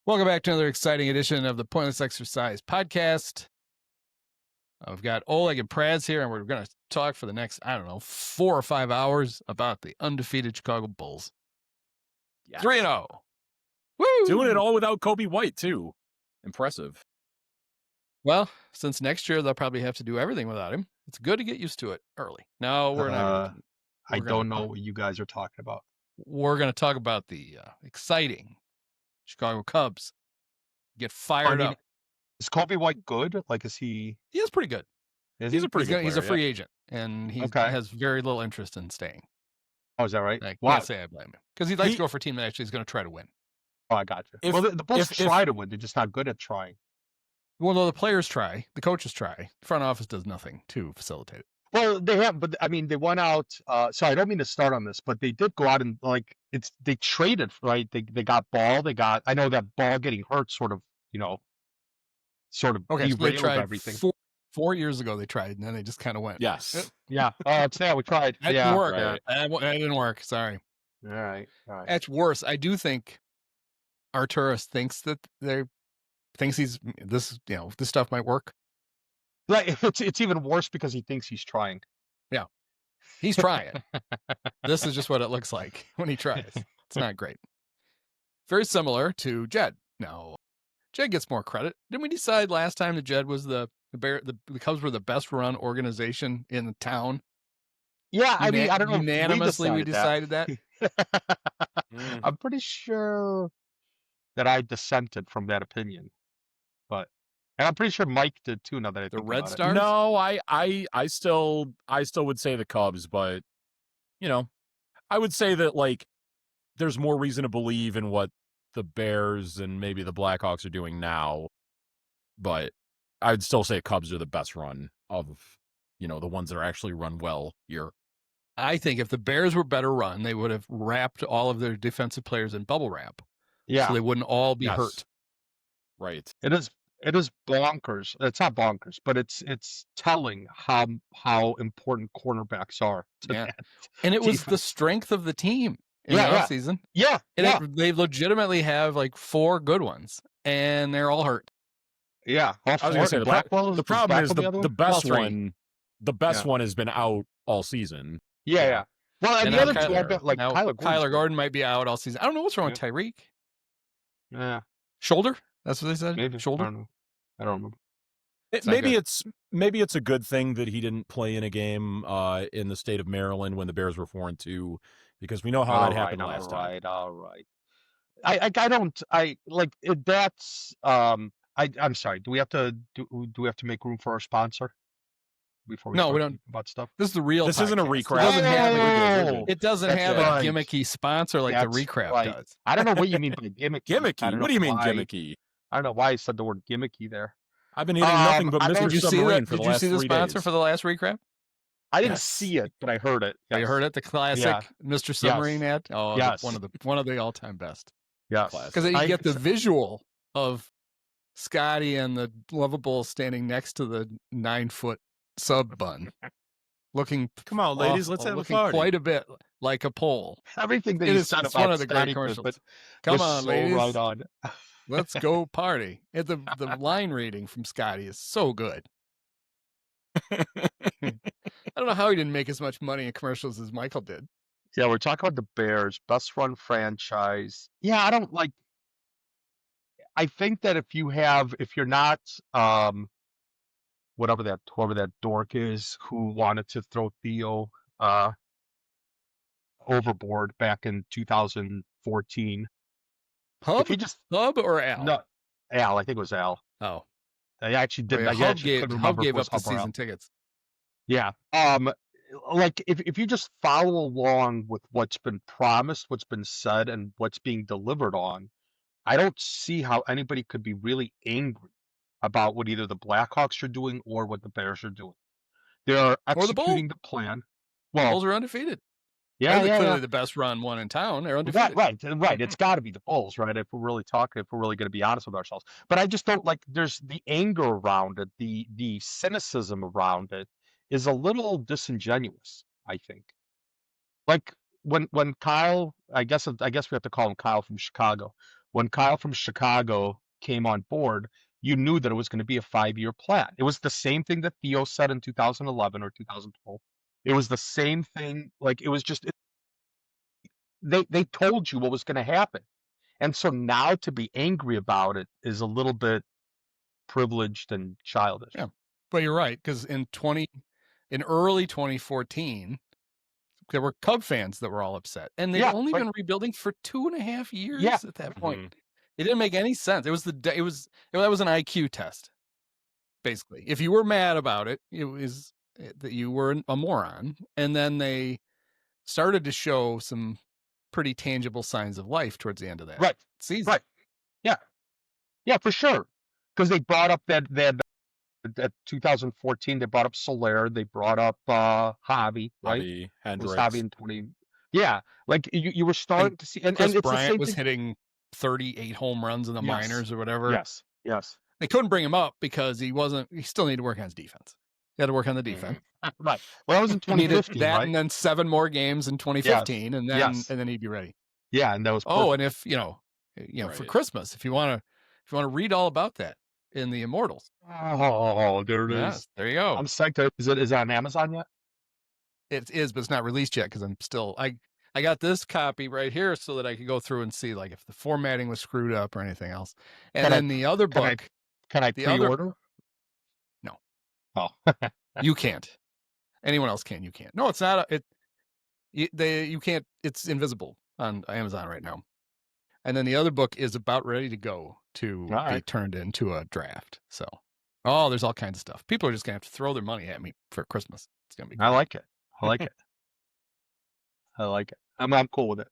Welcome back to another exciting edition of the Pointless Exercise podcast. We've got Oleg and Praz here, and we're going to talk for the next, 4 or 5 hours about the undefeated Chicago Bulls. Yes. 3-0. Woo! Doing it all without Kobe White, too. Impressive. Well, since next year they'll probably have to do everything without him. It's good to get used to it early. No, we're not. I don't know what you guys are talking about. We're going to talk about the exciting Chicago Cubs get fired up. Is Kobe White good? Like, is he? He is pretty good. He's a pretty good player, He's a free agent, and he has very little interest in staying. Oh, is that right? I can't say I blame him. Because he'd like to go for a team that actually is going to try to win. Oh, I got you. Well, the Bulls try to win. They're just not good at trying. Well, no, the players try. The coaches try. The front office does nothing to facilitate it. Well, they have, but I mean, they went out. So I don't mean to start on this, but they did go out and they traded, right? They got Ball. I know that Ball getting hurt sort of okay, so they tried everything. 4 years ago they tried, and then they just kind of went. Yes. Yeah. It's that we tried. That didn't work. Right. That didn't work. Sorry. All right. That's worse. I do think Arturas thinks that this stuff might work. Like it's even worse because he thinks he's trying. Yeah, he's trying. This is just what it looks like when he tries. It's not great. Very similar to Jed. Now, Jed gets more credit. Didn't we decide last time that Jed was the Cubs were the best run organization in the town? Yeah, I mean, I don't know. Unanimously, we decided that. I'm pretty sure that I dissented from that opinion, and I'm pretty sure Mike did too. Now that I think the Red Stars. No, I still would say the Cubs, but I would say that there's more reason to believe in what the Bears and maybe the Blackhawks are doing now, but I'd still say Cubs are the best run of the ones that are actually run well here. I think if the Bears were better run, they would have wrapped all of their defensive players in bubble wrap. Yeah, so they wouldn't all be hurt. Right. It is bonkers. It's not bonkers, but it's telling how important cornerbacks are to that. And it was the strength of the team in the offseason. Yeah. They legitimately have 4 good ones, and they're all hurt. Yeah. I was going to say the problem is the best one. The best one has been out all season. Yeah. Well, and the other two have been Kyler Gordon might be out all season. I don't know what's wrong with Tyreek. Yeah. Shoulder? That's what they said. Maybe. Shoulder. I don't remember. Maybe it's a good thing that he didn't play in a game in the state of Maryland when the Bears were 4-2, because we know how that happened last time. All right. I'm sorry. Do we have to make room for our sponsor before we don't about stuff? This is the real. This isn't a recap. It doesn't have a gimmicky sponsor like the recap does. I don't know what you mean by gimmicky. Gimmicky? What do you mean gimmicky? I don't know why I said the word gimmicky there. I've been eating nothing but Mr. Submarine for the last 3 days. Did you see the sponsor for the last recap? I didn't see it, but I heard it. Yes. You heard it? The classic Mr. Submarine ad? Oh, yes. One of the all-time best. Yeah. Because you get the visual of Scotty and the Lovable standing next to the 9-foot sub bun. Looking, come on, ladies, let's have a party. Quite a bit like a pole. Everything that you said about one of the great commercials. Come on, ladies. Right on. Let's go party. The line reading from Scotty is so good. I don't know how he didn't make as much money in commercials as Michael did. Yeah, we're talking about the Bears, best run franchise. Yeah, I think that if you're not whoever that dork is who wanted to throw Theo overboard back in 2014. Hub or Al? No, Al. I think it was Al. Oh, I actually didn't. Hub gave up the season tickets. Yeah. If you just follow along with what's been promised, what's been said, and what's being delivered on, I don't see how anybody could be really angry about what either the Blackhawks are doing or what the Bears are doing. They're executing the plan. Well, the Bulls are undefeated. Yeah, they're clearly the best run one in town. They're undefeated. Right. It's got to be the Bulls, right? If we're really going to be honest with ourselves. But I just don't there's the anger around it, the cynicism around it is a little disingenuous, I think. Like when Kyle, I guess we have to call him Kyle from Chicago. when Kyle from Chicago came on board, you knew that it was going to be a 5-year plan. It was the same thing that Theo said in 2011 or 2012. It was the same thing. Like, it was just, they told you what was going to happen. And so now to be angry about it is a little bit privileged and childish. Yeah. But you're right, because in early 2014, there were Cub fans that were all upset, and they'd only been rebuilding for 2.5 years at that point. It didn't make any sense. That was an IQ test, basically. If you were mad about it, it was that you were a moron. And then they started to show some pretty tangible signs of life towards the end of that season. Right. Yeah, for sure. Because they brought up that 2014, they brought up Soler, they brought up Javi, right? Javi, Hendricks. It was Javi in 20. Yeah, like you were starting to see, and Chris it's Bryant was hitting 38 home runs in the minors or whatever. Yes. They couldn't bring him up because he still needed to work on his defense. He had to work on the defense. Right. Well, that was in 2015, that, right? And then 7 more games in 2015, and then he'd be ready. Yeah, and that was perfect. Oh, and if for Christmas, if you want to read all about that in the Immortals. Oh, there it is. Yes, there you go. I'm psyched. Is it on Amazon yet? It is, but it's not released yet because I'm still I got this copy right here so that I could go through and see like if the formatting was screwed up or anything else. And then the other book. Can I pre-order? No. Oh. You can't. Anyone else can. You can't. No, it's not. You can't. It's invisible on Amazon right now. And then the other book is about ready to go to be turned into a draft. So, there's all kinds of stuff. People are just gonna have to throw their money at me for Christmas. It's gonna be great. I like it. I'm cool with it.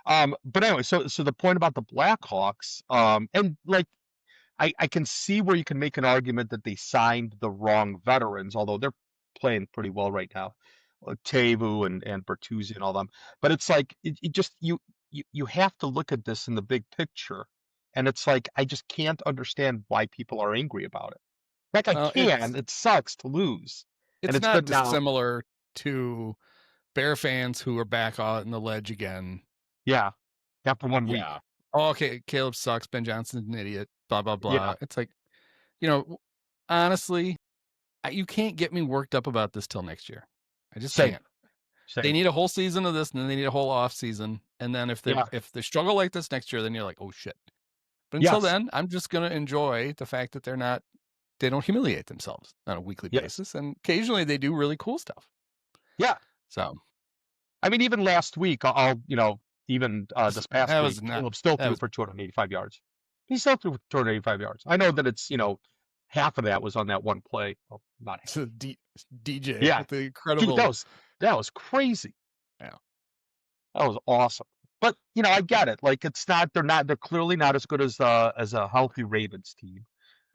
But anyway, so the point about the Blackhawks, and like I can see where you can make an argument that they signed the wrong veterans, although they're playing pretty well right now, Teuvo and Bertuzzi and all them. But it's like you have to look at this in the big picture, and it's like I just can't understand why people are angry about it. Like I can. It sucks to lose. It's not dissimilar to Bear fans who are back on the ledge again. Yeah, after 1 week. Yeah. Oh, okay, Caleb sucks. Ben Johnson's an idiot. Blah blah blah. Yeah. It's like, honestly, you can't get me worked up about this till next year. I just can't. They need a whole season of this, and then they need a whole off season. And then if they struggle like this next year, then you're like, oh shit. But until then, I'm just gonna enjoy the fact that they don't humiliate themselves on a weekly basis, and occasionally they do really cool stuff. Yeah. So, I mean, even last week, even this past week, Caleb still threw for 285 yards. He still threw for 285 yards. I know that it's half of that was on that one play. Well, not half. DJ. Yeah. With the incredible. Dude, that was crazy. Yeah. That was awesome. But I get it. Like they're clearly not as good as a healthy Ravens team.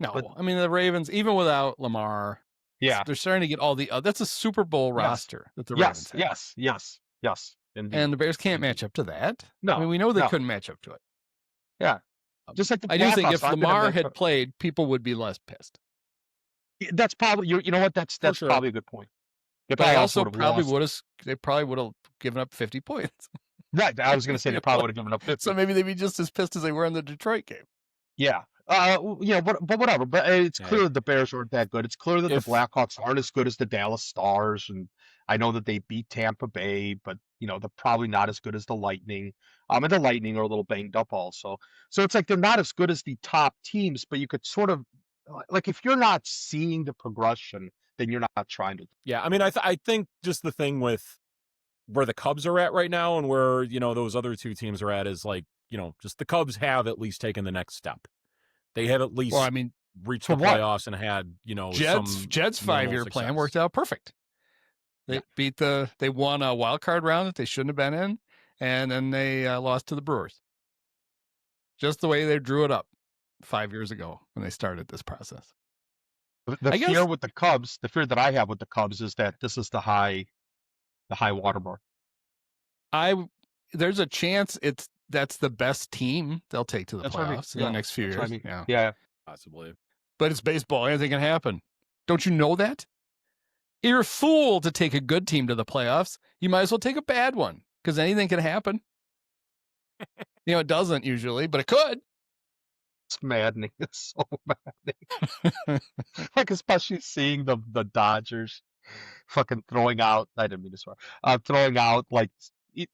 No, but, I mean the Ravens, even without Lamar, they're starting to get all the. That's a Super Bowl roster that the Ravens have. Yes. Indeed. And the Bears can't match up to that. No, I mean we know they couldn't match up to it. Yeah, just like I do think if Lamar had played, people would be less pissed. That's probably you know what that's probably a good point. But I also probably would have. They probably would have given up 50 points. Right, I was going to say they probably would have given up 50. So maybe they'd be just as pissed as they were in the Detroit game. Yeah. But whatever. But it's clear that the Bears aren't that good. It's clear that the Blackhawks aren't as good as the Dallas Stars, and I know that they beat Tampa Bay, but they're probably not as good as the Lightning. And the Lightning are a little banged up also. So it's like they're not as good as the top teams, but you could sort of like if you're not seeing the progression, then you're not trying to. Yeah, I mean, I think just the thing with where the Cubs are at right now and where those other two teams are at is like just the Cubs have at least taken the next step. They have at least reached the playoffs and had Jed's 5-year plan worked out perfect. They won a wild card round that they shouldn't have been in, and then they lost to the Brewers. Just the way they drew it up 5 years ago when they started this process. The fear that I have with the Cubs is that this is the high watermark. There's a chance that's the best team they'll take to the playoffs in the next few years. Yeah, possibly. But it's baseball. Anything can happen. Don't you know that? You're a fool to take a good team to the playoffs. You might as well take a bad one because anything can happen. It doesn't usually, but it could. maddening. It's so maddening. Like, especially seeing the Dodgers fucking throwing out. I didn't mean to swear. Throwing out like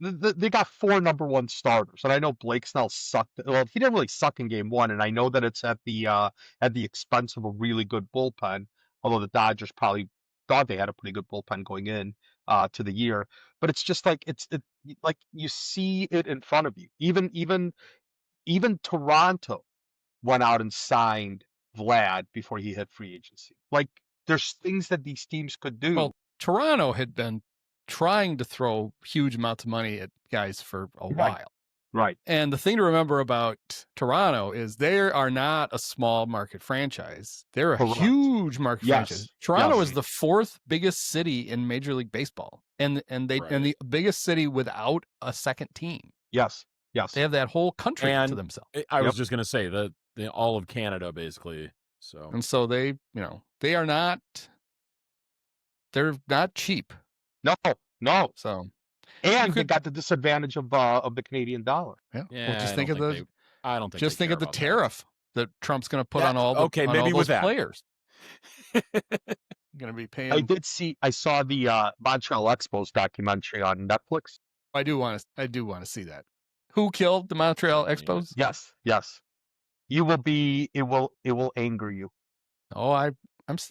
they got 4 number 1 starters, and I know Blake Snell sucked. Well, he didn't really suck in Game 1, and I know that it's at the expense of a really good bullpen. Although the Dodgers probably thought they had a pretty good bullpen going in to the year, but it's just like like you see it in front of you. Even Toronto went out and signed Vlad before he hit free agency. Like, there's things that these teams could do. Well, Toronto had been trying to throw huge amounts of money at guys for a while. Right. And the thing to remember about Toronto is they are not a small market franchise. They're a Correct. huge market Yes. franchise. Toronto Yes. is the 4th biggest city in Major League Baseball, and the biggest city without a second team. Yes. Yes. They have that whole country to And themselves. I was just gonna say that all of Canada basically. So And so they are not. They're not cheap. No. So And they got the disadvantage of the Canadian dollar. yeah. yeah, Well, just I think of don't the think I don't think just they think of care the about tariff that Trump's going to put That- on all the okay, on maybe all with those that. players. Going to be paying. I saw the Montreal Expos documentary on Netflix. I do want to see that. Who killed the Montreal Certainly, Expos? Yes. You will be. It will anger you. Oh, I'm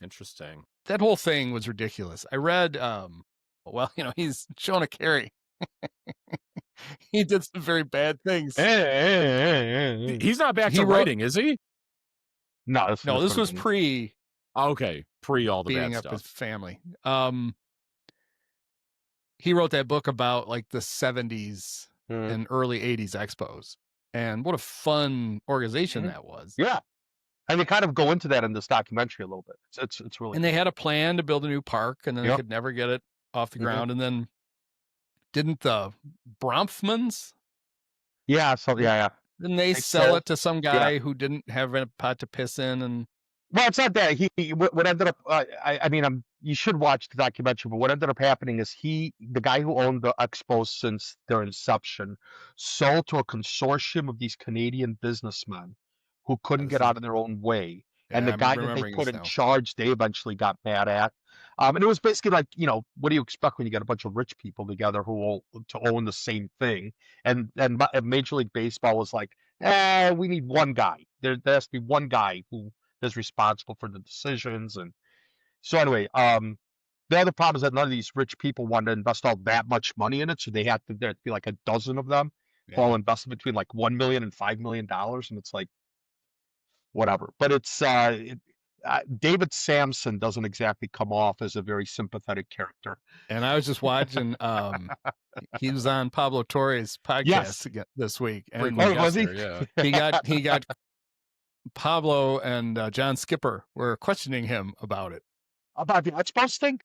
Interesting. that whole thing was ridiculous. I read well, he's Shōta Carey. He did some very bad things. He's not back He to wrote- writing, is he? No, this was pre Okay, pre all the beating bad up stuff. his family. He wrote that book about like the 70s and early 80s Expos. And what a fun organization that was. Yeah. And they kind of go into that in this documentary a little bit. It's really And they had a plan to build a new park, and then they could never get it off the ground. And then didn't the Bronfmans? Yeah, so yeah. Didn't they sell sold- it to some guy who didn't have a pot to piss in? And Well, it's not that what ended up. I mean, you should watch the documentary. But what ended up happening is the guy who owned the Expos since their inception, sold to a consortium of these Canadian businessmen who couldn't get out of their own way. And the I'm guy that they remembering put this in now. charge, they eventually got mad at. And it was basically like, what do you expect when you get a bunch of rich people together to own the same thing? And Major League Baseball was like, we need one guy. There has to be one guy who is responsible for the decisions. And so anyway, the other problem is that none of these rich people wanted to invest all that much money in it, so they had to there'd be like a dozen of them all invested between like $1 million and $5 million, and it's like whatever. But it's David Samson doesn't exactly come off as a very sympathetic character. And I was just watching. He was on Pablo Torre's podcast again this week, and Frequent was guest he? there, yeah. he got Pablo and John Skipper were questioning him about it, About the Expos thing?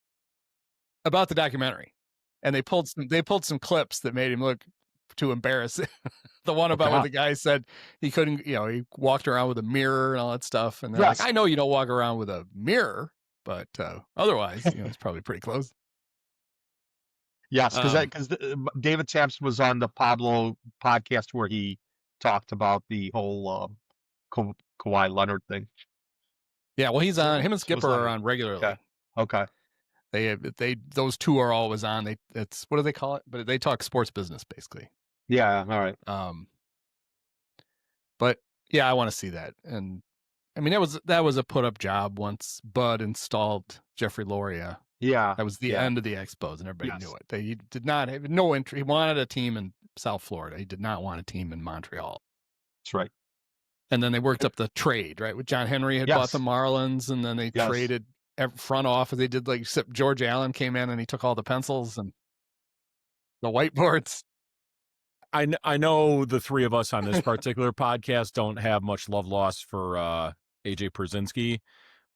about the documentary, and they pulled some clips that made him look too embarrassing. The one about where the guy said he couldn't, he walked around with a mirror and all that stuff, and they're like, I know you don't walk around with a mirror, but otherwise, it's probably pretty close. Yes, because David Sampson was on the Pablo podcast where he talked about the whole Kawhi Leonard thing. Yeah, well, he's on. Him and Skipper are on regularly. Okay. Those two are always on. It's what do they call it? But they talk sports business basically. Yeah. All right. But yeah, I want to see that. And I mean, that was a put up job once Bud installed Jeffrey Loria. Yeah. That was the end of the Expos, and everybody knew it. They did not have no entry. He wanted a team in South Florida. He did not want a team in Montreal. That's right. And then they worked up the trade, right? With John Henry had bought the Marlins, and then they traded front office. They did except George Allen came in and he took all the pencils and the whiteboards. I know the three of us on this particular podcast don't have much love lost for AJ Pierzynski,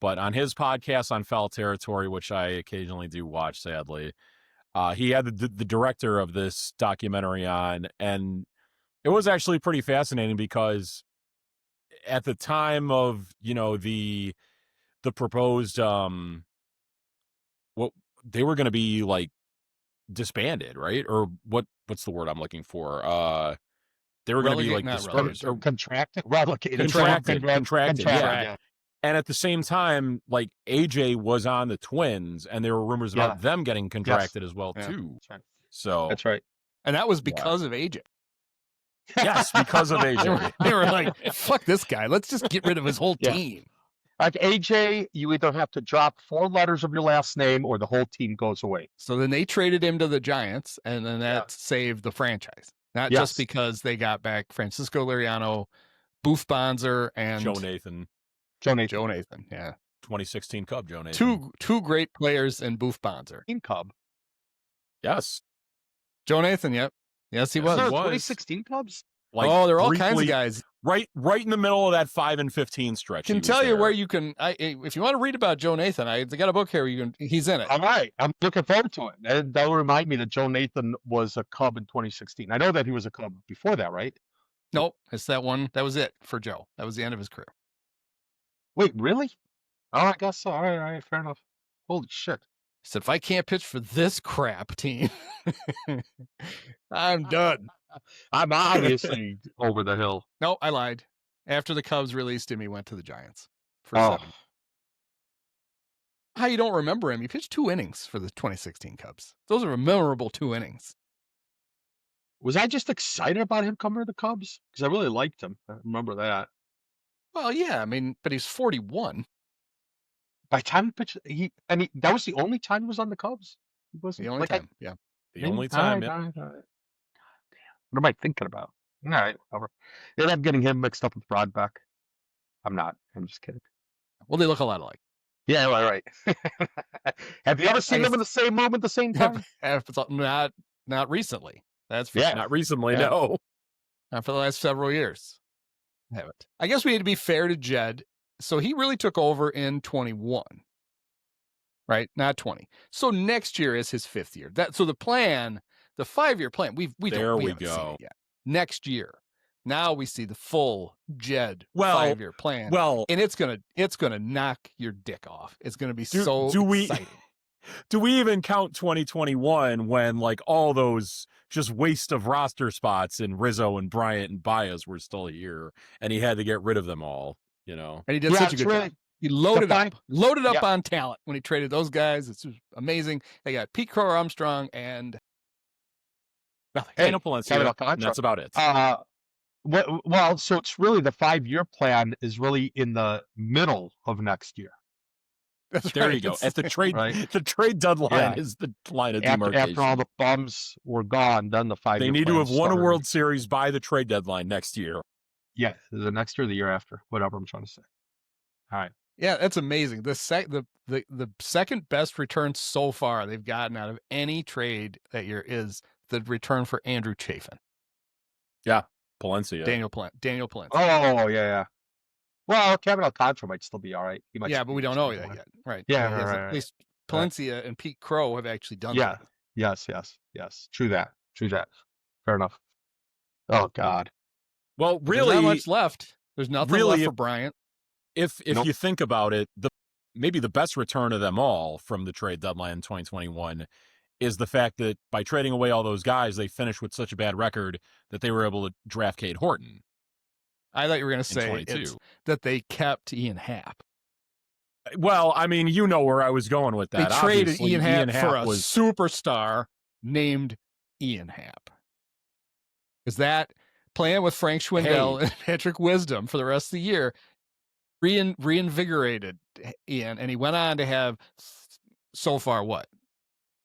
but on his podcast on Foul Territory, which I occasionally do watch, sadly, he had the director of this documentary on, and it was actually pretty fascinating because at the time of the proposed what they were going to be like disbanded, right? Or what's the word I'm looking for? They were going to be Relegate, like not dispersed or Contracted, relocated, contracted. yeah. Yeah. And at the same time, like AJ was on the Twins, and there were rumors about them getting contracted as well too. That's right. So That's right. And that was because of AJ. Yes, because of AJ. They were like, fuck this guy. Let's just get rid of his whole team. Like AJ, you either have to drop 4 letters of your last name or the whole team goes away. So then they traded him to the Giants, and then that saved the franchise. Not just because they got back Francisco Liriano, Boof Bonzer, and Joe Nathan. Joe Nathan, yeah. 2016 Cub, Joe Nathan. Two great players in Boof Bonzer. In Cub. Yes. Joe Nathan, yep. Yes, he was. 2016 Cubs? Like there are all kinds of guys. Right in the middle of that 5-15 stretch. Can tell you where you can. If you want to read about Joe Nathan, I got a book here. He's in it. All right, I'm looking forward to it. And that will remind me that Joe Nathan was a Cub in 2016. I know that he was a Cub before that, right? Nope, it's that one. That was it for Joe. That was the end of his career. Wait, really? Oh, I guess so. All right, fair enough. Holy shit. He said, if I can't pitch for this crap team, I'm done. I'm obviously over the hill. No, I lied. After the Cubs released him, he went to the Giants for 7. How you don't remember him? He pitched 2 innings for the 2016 Cubs. Those are memorable 2 innings. Was I just excited about him coming to the Cubs? Because I really liked him. I remember that. Well, yeah, I mean, but he's 41. By the time he pitched, that was the only time he was on the Cubs. He wasn't the only time, yeah. The only time, God damn. What am I thinking about? All right, whatever. Then I'm getting him mixed up with Rodbeck. I'm not. I'm just kidding. Well, they look a lot alike. Yeah, right. Have you ever seen them in the same moment, at the same time? Not recently. That's for not recently. No, not for the last several years. I haven't. I guess we need to be fair to Jed. So he really took over in 21, right? Not 20. So next year is his 5th year. So the plan, the 5-year plan, we haven't seen it yet. Next year, now we see the full Jed 5-year plan. Well, and it's gonna knock your dick off. It's gonna be so exciting. Do we even count 2021 when like all those just waste of roster spots in Rizzo and Bryant and Baez were still here, and he had to get rid of them all? You know, and he did such a good job. He loaded up on talent when he traded those guys. It's amazing. They got Pete Crow Armstrong and nothing. Daniel Palencia, and that's about it. Well, so it's really the 5-year plan is really in the middle of next year. There you go. At the trade, the trade deadline is the line of demarcation. After all the bums were gone, then the 5-year. They need to have won a World Series by the trade deadline next year. Yeah, the next year, the year after, whatever I'm trying to say. All right. Yeah, that's amazing. The second best return so far they've gotten out of any trade that year is the return for Andrew Chafin. Yeah, Palencia. Daniel Palencia. Oh, yeah. Well, Kevin Alcantara might still be all right. He might. Yeah, but we don't know that yet. Right. Yeah, right. Right. At least Palencia and Pete Crow have actually done that. Yes. True that. Fair enough. Oh, God. Well, really, there's not much left. There's nothing left for Bryant. If you think about it, maybe the best return of them all from the trade deadline in 2021 is the fact that by trading away all those guys, they finished with such a bad record that they were able to draft Cade Horton. I thought you were going to say that they kept Ian Happ. Well, I mean, you know where I was going with that. They traded Ian Happ for a superstar named Ian Happ. Is that playing with Frank Schwindel and Patrick Wisdom for the rest of the year reinvigorated Ian, and he went on to have so far what?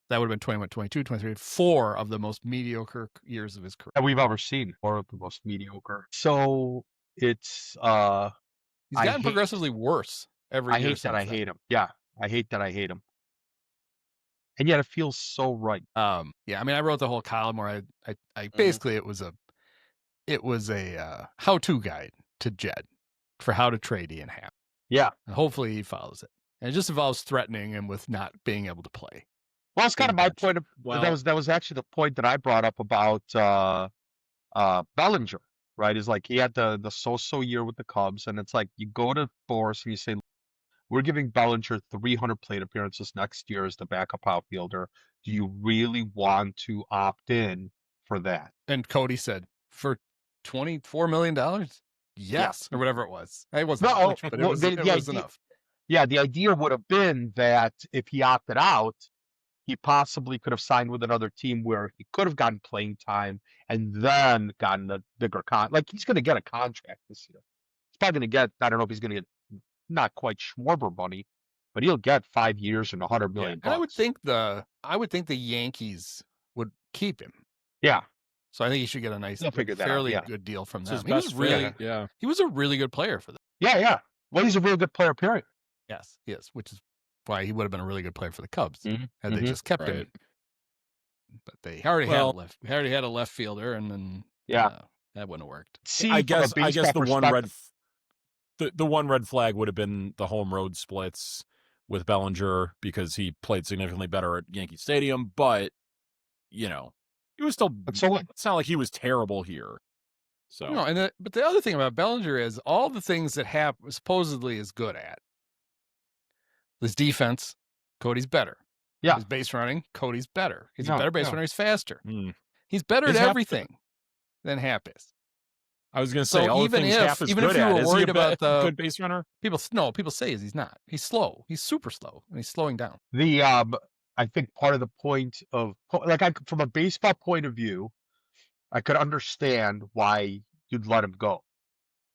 That would have been 21, 22, 23, 4 of the most mediocre years of his career. That we've ever seen. 4 of the most mediocre. So it's he's gotten progressively worse every year. I hate that I hate him. Yeah. I hate that I hate him. And yet it feels so right. Yeah, I mean, I wrote the whole column where I basically it was a how-to guide to Jed for how to trade Ian Happ. Yeah. And hopefully he follows it. And it just involves threatening him with not being able to play. Well, it's kind of my point. That was actually the point that I brought up about Bellinger, right? Is like he had the so-so year with the Cubs, and it's like you go to Boris and you say, we're giving Bellinger 300 plate appearances next year as the backup outfielder. Do you really want to opt in for that? And Cody said, for $24 million? Yes, or whatever it was. It wasn't No, much, but well, it was enough. Yeah, the idea would have been that if he opted out, he possibly could have signed with another team where he could have gotten playing time and then gotten a bigger like he's going to get a contract this year. He's probably going to get, I don't know if he's going to get not quite Schwarber money, but he'll get 5 years and $100 million. And I would think the Yankees would keep him. Yeah. So I think he should get a nice, fairly good deal from them. He was a really good player for them. Yeah. Well, he's a really good player, period. Yes, he is, which is why he would have been a really good player for the Cubs had they just kept him. But they already had a left fielder, and then that wouldn't have worked. See, I guess the one red flag would have been the home road splits with Bellinger because he played significantly better at Yankee Stadium, but he was still. It's not like he was terrible here. So but the other thing about Bellinger is all the things that Happ supposedly is good at. His defense, Cody's better. Yeah. His base running, Cody's better. He's a better base runner. He's faster. He's better at everything than Happ is. I was going to say, even if you were worried about the good base runner, people say he's not. He's slow. He's super slow, and he's slowing down. I think part of the point of from a baseball point of view, I could understand why you'd let him go.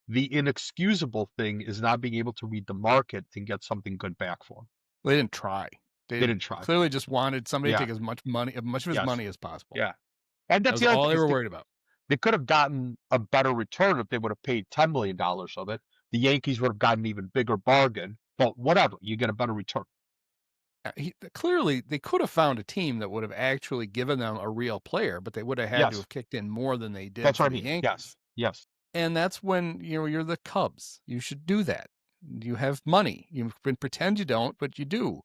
The inexcusable thing is not being able to read the market and get something good back for him. They didn't try. They didn't try. Clearly just wanted somebody to take as much of his money as possible. Yeah. And that's all they were worried about. They could have gotten a better return if they would have paid $10 million of it. The Yankees would have gotten an even bigger bargain, but whatever, you get a better return. Clearly, they could have found a team that would have actually given them a real player, but they would have had to have kicked in more than they did. That's what I mean. Yankees. Yes. And that's when you're the Cubs. You should do that. You have money. You can pretend you don't, but you do.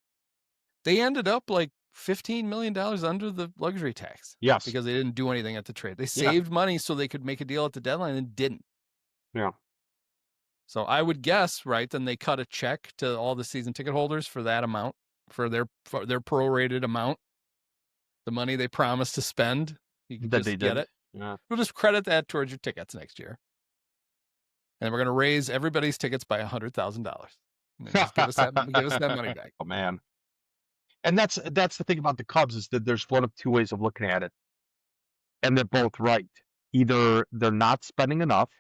They ended up like $15 million under the luxury tax. Yes. Because they didn't do anything at the trade. They saved money so they could make a deal at the deadline and didn't. Yeah. So I would guess, right, then they cut a check to all the season ticket holders for that amount, for their prorated amount, the money they promised to spend. You can just get it. Yeah. We'll just credit that towards your tickets next year. And we're going to raise everybody's tickets by $100,000. Give us that money back. Oh, man. And that's the thing about the Cubs is that there's one of two ways of looking at it. And they're both right. Either they're not spending enough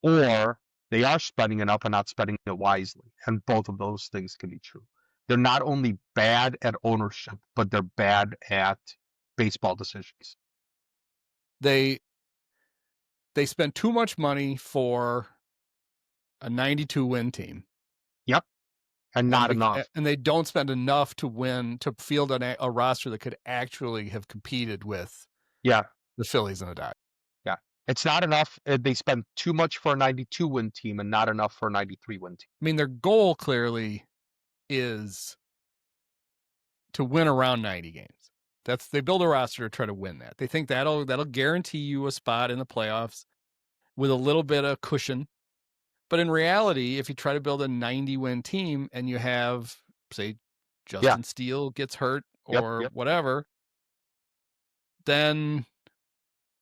or they are spending enough and not spending it wisely. And both of those things can be true. They're not only bad at ownership, but they're bad at baseball decisions. They spend too much money for a 92-win team. Yep. And not enough. And they don't spend enough to win, to field a roster that could actually have competed with the Phillies and the Dodgers. Yeah. It's not enough. They spend too much for a 92-win team and not enough for a 93-win team. I mean, their goal clearly is to win around 90 games. They build a roster to try to win that. They think that'll guarantee you a spot in the playoffs with a little bit of cushion. But in reality, if you try to build a 90-win team and you have, say, Justin Steele gets hurt or whatever, then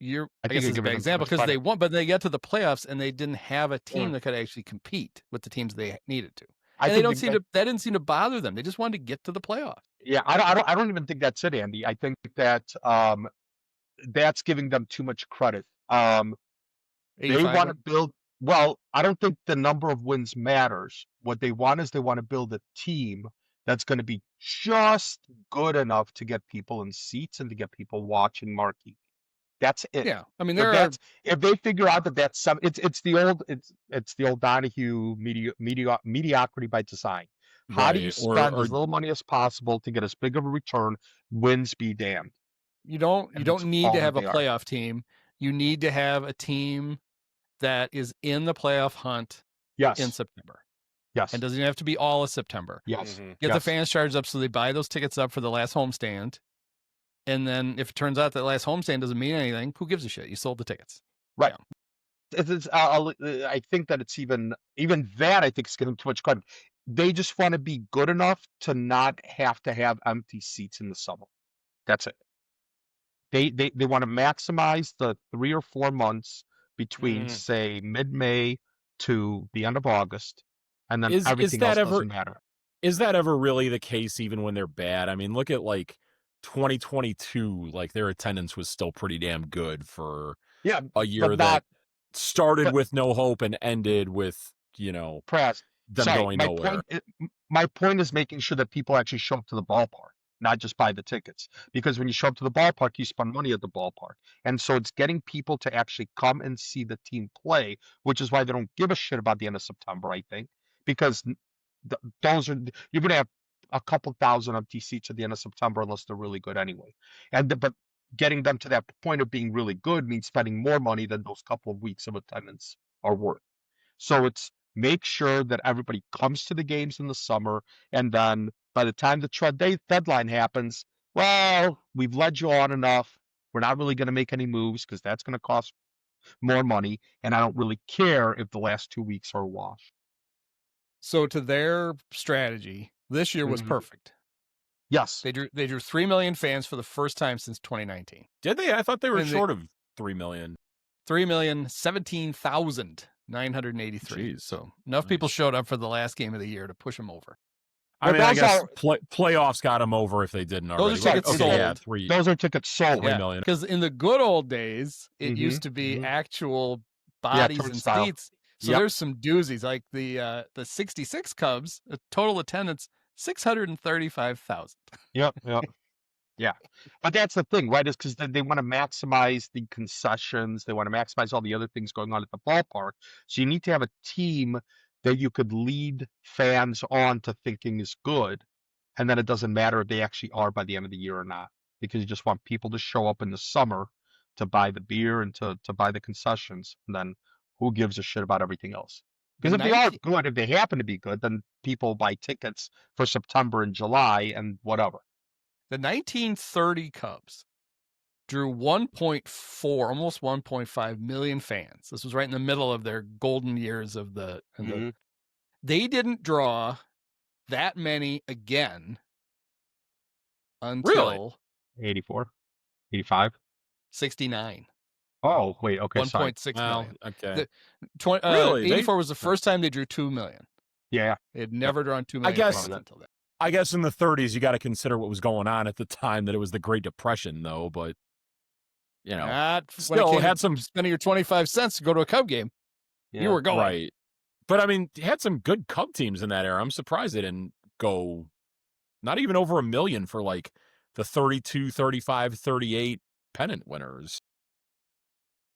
I guess it's a bad example because they won, but they get to the playoffs and they didn't have a team that could actually compete with the teams they needed to. And that didn't seem to bother them. They just wanted to get to the playoffs. Yeah, I don't even think that's it, Andy. I think that that's giving them too much credit. They want to build. Well, I don't think the number of wins matters. What they want is they want to build a team that's going to be just good enough to get people in seats and to get people watching marquee. That's it. Yeah, I mean, if they figure out that that's it's the old Donahue mediocrity by design. How do you spend as little money as possible to get as big of a return? Wins be damned. You don't need to have a playoff team. You need to have a team that is in the playoff hunt in September. Yes. And doesn't have to be all of September. Yes. Mm-hmm. Get the fans charged up so they buy those tickets up for the last homestand. And then if it turns out that last homestand doesn't mean anything, who gives a shit? You sold the tickets. Right. Yeah. I think that it's even that I think is getting too much credit. They just want to be good enough to not have to have empty seats in the summer. That's it. They want to maximize the 3 or 4 months between, say, mid-May to the end of August, and then Is everything that else ever doesn't matter. is that ever really the case even when they're bad? I mean, look at like 2022, like their attendance was still pretty damn good for Yeah, a year but that not started but with no hope and ended with, Praz. them Sorry, going nowhere. my point is making sure that people actually show up to the ballpark, not just buy the tickets. Because when you show up to the ballpark, you spend money at the ballpark, and so it's getting people to actually come and see the team play, which is why they don't give a shit about the end of September. I think because those are you're gonna have a couple thousand empty seats at the end of September unless they're really good anyway. But getting them to that point of being really good means spending more money than those couple of weeks of attendance are worth. So it's make sure that everybody comes to the games in the summer, and then by the time the trade deadline happens, well, we've led you on enough. We're not really going to make any moves because that's going to cost more money, and I don't really care if the last 2 weeks are a wash. So to their strategy, this year was Mhm. perfect. Yes. They drew 3 million fans for the first time since 2019. Did they? I thought they were And short of 3 million. 3,017,983. Jeez. So enough people showed up for the last game of the year to push them over. I But mean, I those guess are- playoffs got them over if they didn't Those are already. tickets okay, sold. yeah, 3 Those are tickets sold. 3 million. Because in the good old days, it Mhm, used to be mhm. actual bodies and turnstile. seats. So Yep. there's some doozies, like the 66 Cubs, total attendance 635,000. Yep. Yeah. But that's the thing, right? Is because they want to maximize the concessions. They want to maximize all the other things going on at the ballpark. So you need to have a team that you could lead fans on to thinking is good. And then it doesn't matter if they actually are by the end of the year or not, because you just want people to show up in the summer to buy the beer and to buy the concessions. And then who gives a shit about everything else? Because if they are good, if they happen to be good, then people buy tickets for September and July and whatever. The 1930 Cubs drew 1.4, almost 1.5 million fans. This was right in the middle of their golden years of the. They didn't draw that many again until 84, 85. 69. Oh, wait, okay, sorry. 1.6 Well, million. okay. Really? They- 84 was the first time they drew 2 million. Yeah. They had never drawn 2 I million guess- fans until then. I guess in the 30s, you got to consider what was going on at the time, that it was the Great Depression, though. But, Not still when it came had to some- spending your 25 cents to go to a Cub game. Yeah. You were going. right. But, I mean, had some good Cub teams in that era. I'm surprised they didn't go not even over 1 million for, like, the 32, 35, 38 pennant winners.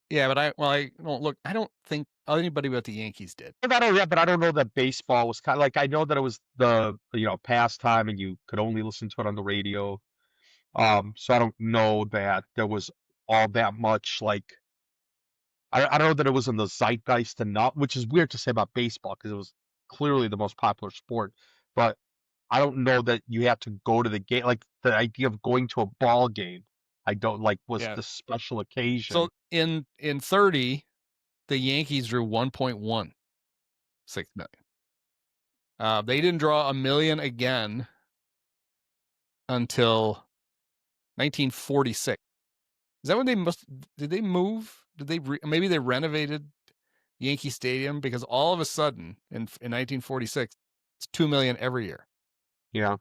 Yeah, but I don't think anybody but the Yankees did. But I don't know that baseball was kind of like, I know that it was the pastime and you could only listen to it on the radio. So I don't know that there was all that much like I don't know that it was in the zeitgeist enough, which is weird to say about baseball because it was clearly the most popular sport. But I don't know that you have to go to the game. Like the idea of going to a ball game, I don't like was Yeah. the special occasion. So in 30, the Yankees drew 1.16 million. They didn't draw 1 million again until 1946. Is that when did they move? Did they maybe they renovated Yankee Stadium, because all of a sudden in 1946 it's 2 million every year. Yeah.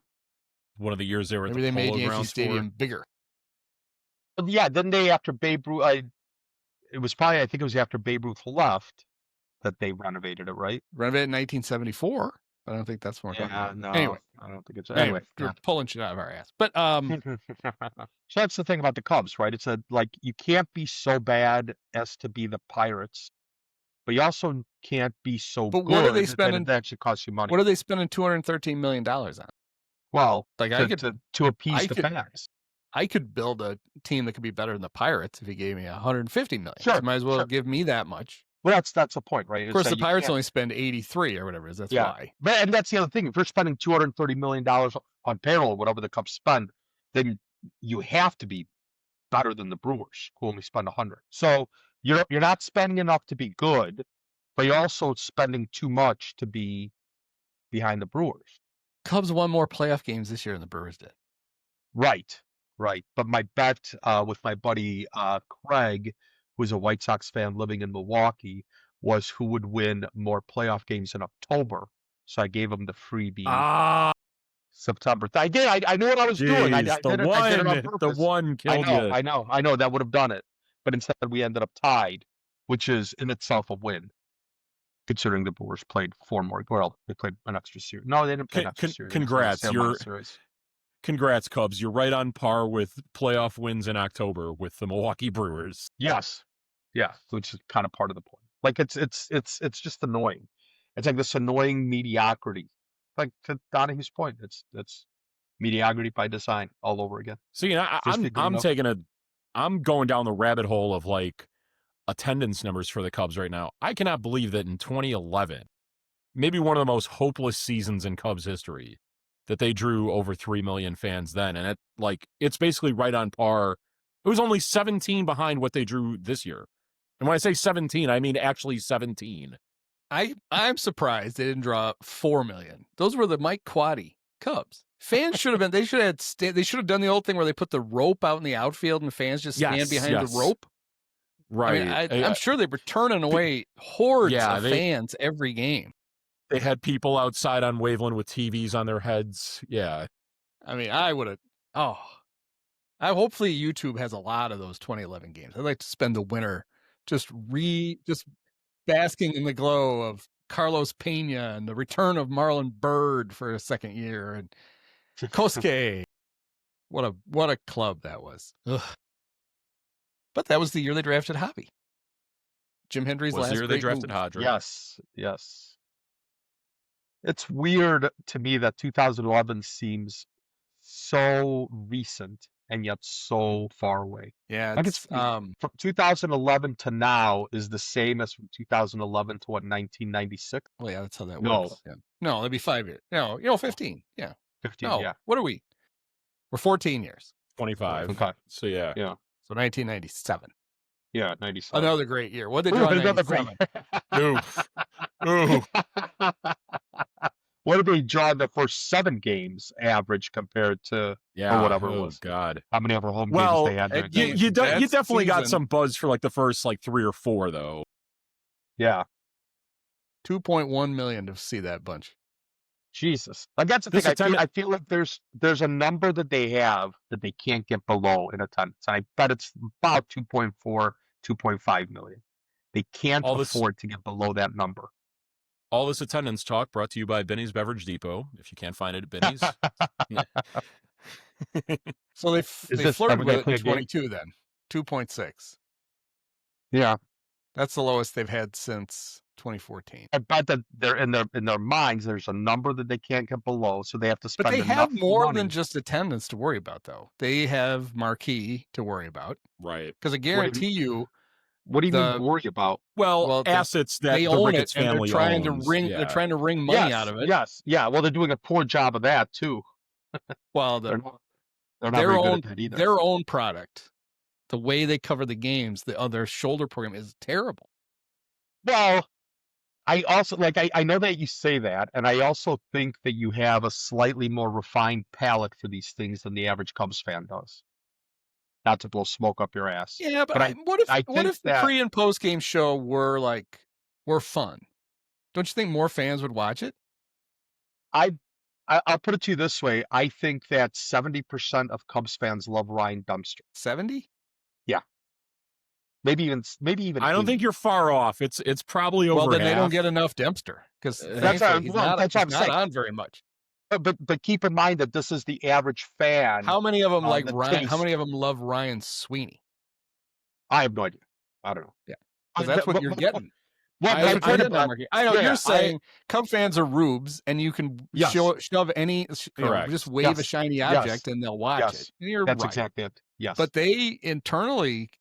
One of the years they were at Maybe the they made Polo Yankee Grounds Stadium bigger. But yeah, then they after Babe Ruth, it was probably, I think it was after Babe Ruth left that they renovated it, right? Renovated in 1974. I don't think that's more. No. Anyway. I don't think it's Anyway, yeah. we're pulling shit out of our ass. But So that's the thing about the Cubs, right? It's like you can't be so bad as to be the Pirates, but you also can't be so But good what are they that spending- it actually costs you money. what are they spending $213 million on? Well, Like to appease the fans. I could build a team that could be better than the Pirates if he gave me $150 million. Sure, So you might as well sure. give me that much. Well, that's the point, right? Of course, the Pirates only spend 83 or whatever. That's why. And that's the other thing. If you're spending $230 million on payroll, whatever the Cubs spend, then you have to be better than the Brewers, who only spend 100. So you're not spending enough to be good, but you're also spending too much to be behind the Brewers. Cubs won more playoff games this year than the Brewers did. Right. But my bet with my buddy Craig who's a White Sox fan living in Milwaukee, was who would win more playoff games in October. So I gave him the freebie. September. I did. I knew what I was doing. I did it on purpose. The one killed you. I know. That would have done it. But instead, we ended up tied, which is in itself a win, considering the Brewers played 4 more. Well, they played an extra series. No, they didn't play an extra series. Congrats, Cubs. You're right on par with playoff wins in October with the Milwaukee Brewers. Yes. Yeah, which is kind of part of the point. Like it's just annoying. It's like this annoying mediocrity. Like to Donahue's point, it's mediocrity by design all over again. See, I'm going down the rabbit hole of like attendance numbers for the Cubs right now. I cannot believe that in 2011, maybe one of the most hopeless seasons in Cubs history, that they drew over 3 million fans then, and it's basically right on par. It was only 17 behind what they drew this year, and when I say 17, I mean actually 17. I'm surprised they didn't draw 4 million. Those were the Mike Quaddy Cubs. Fans should have been. They should have done the old thing where they put the rope out in the outfield and fans just stand behind the rope. Right. I mean, I'm sure they were turning away hordes of fans every game. They had people outside on Waveland with TVs on their heads. Yeah. I mean, I would have. Hopefully YouTube has a lot of those 2011 games. I'd like to spend the winter just basking in the glow of Carlos Pena and the return of Marlon Byrd for a second year and Kosuke. What a club that was. Ugh. But that was the year they drafted Hobby. Jim Hendry's last year they drafted move. Hodger. Yes. It's weird to me that 2011 seems so recent and yet so far away. Yeah, it's from 2011 to now is the same as from 2011 to 1996. Well, yeah, that's how that works. Yeah. No, that'd be 5 years. No, 15. Yeah, 15. No, yeah. What are we? We're 14 years. 25. Okay. So yeah. So 1997. Yeah, 97. Another great year. What did they draw in 97? Oof. What did they draw in the first 7 games average compared to or whatever it was? God. How many other home games they had? You definitely got some buzz for like the first 3 or 4 though. Yeah. 2.1 million to see that bunch. Jesus. Like that's the thing. I feel like there's a number that they have that they can't get below in attendance. I bet it's about 2.4, 2.5 million. They can't afford to get below that number. All this attendance talk brought to you by Benny's Beverage Depot. If you can't find it at Benny's. So they flirted with it in 22 then. 2.6. Yeah. That's the lowest they've had since 2014. I bet that they're in their minds there's a number that they can't get below, so they have to spend. But they enough have more money. than just attendance to worry about, though. They have marquee to worry about, right? Because I guarantee you. What do you mean worry about? Well, assets that they the own Ricketts family owns. They're trying to wring money out of it. Yes, yeah. Well, they're doing a poor job of that too. Well, they're not very good at that either. Their own product, the way they cover the games, their shoulder program is terrible. Well, I also I know that you say that, and I also think that you have a slightly more refined palate for these things than the average Cubs fan does. Not to blow smoke up your ass. Yeah, but what if the pre and post game show were fun? Don't you think more fans would watch it? I'll put it to you this way. I think that 70% of Cubs fans love Ryan Dumpster. 70? Yeah. Maybe even. I don't think you're far off. It's probably over. Well, then half. they don't get enough Dempster because that's not on very much. But keep in mind that this is the average fan. How many of them like Ryan? How many of them love Ryan Sweeney? I have no idea. I don't know. Yeah, because that's what you're getting. I know you're saying Cub fans are rubes, and you can shove any, just wave a shiny object, and they'll watch it. And that's exactly it. Yes, but they internally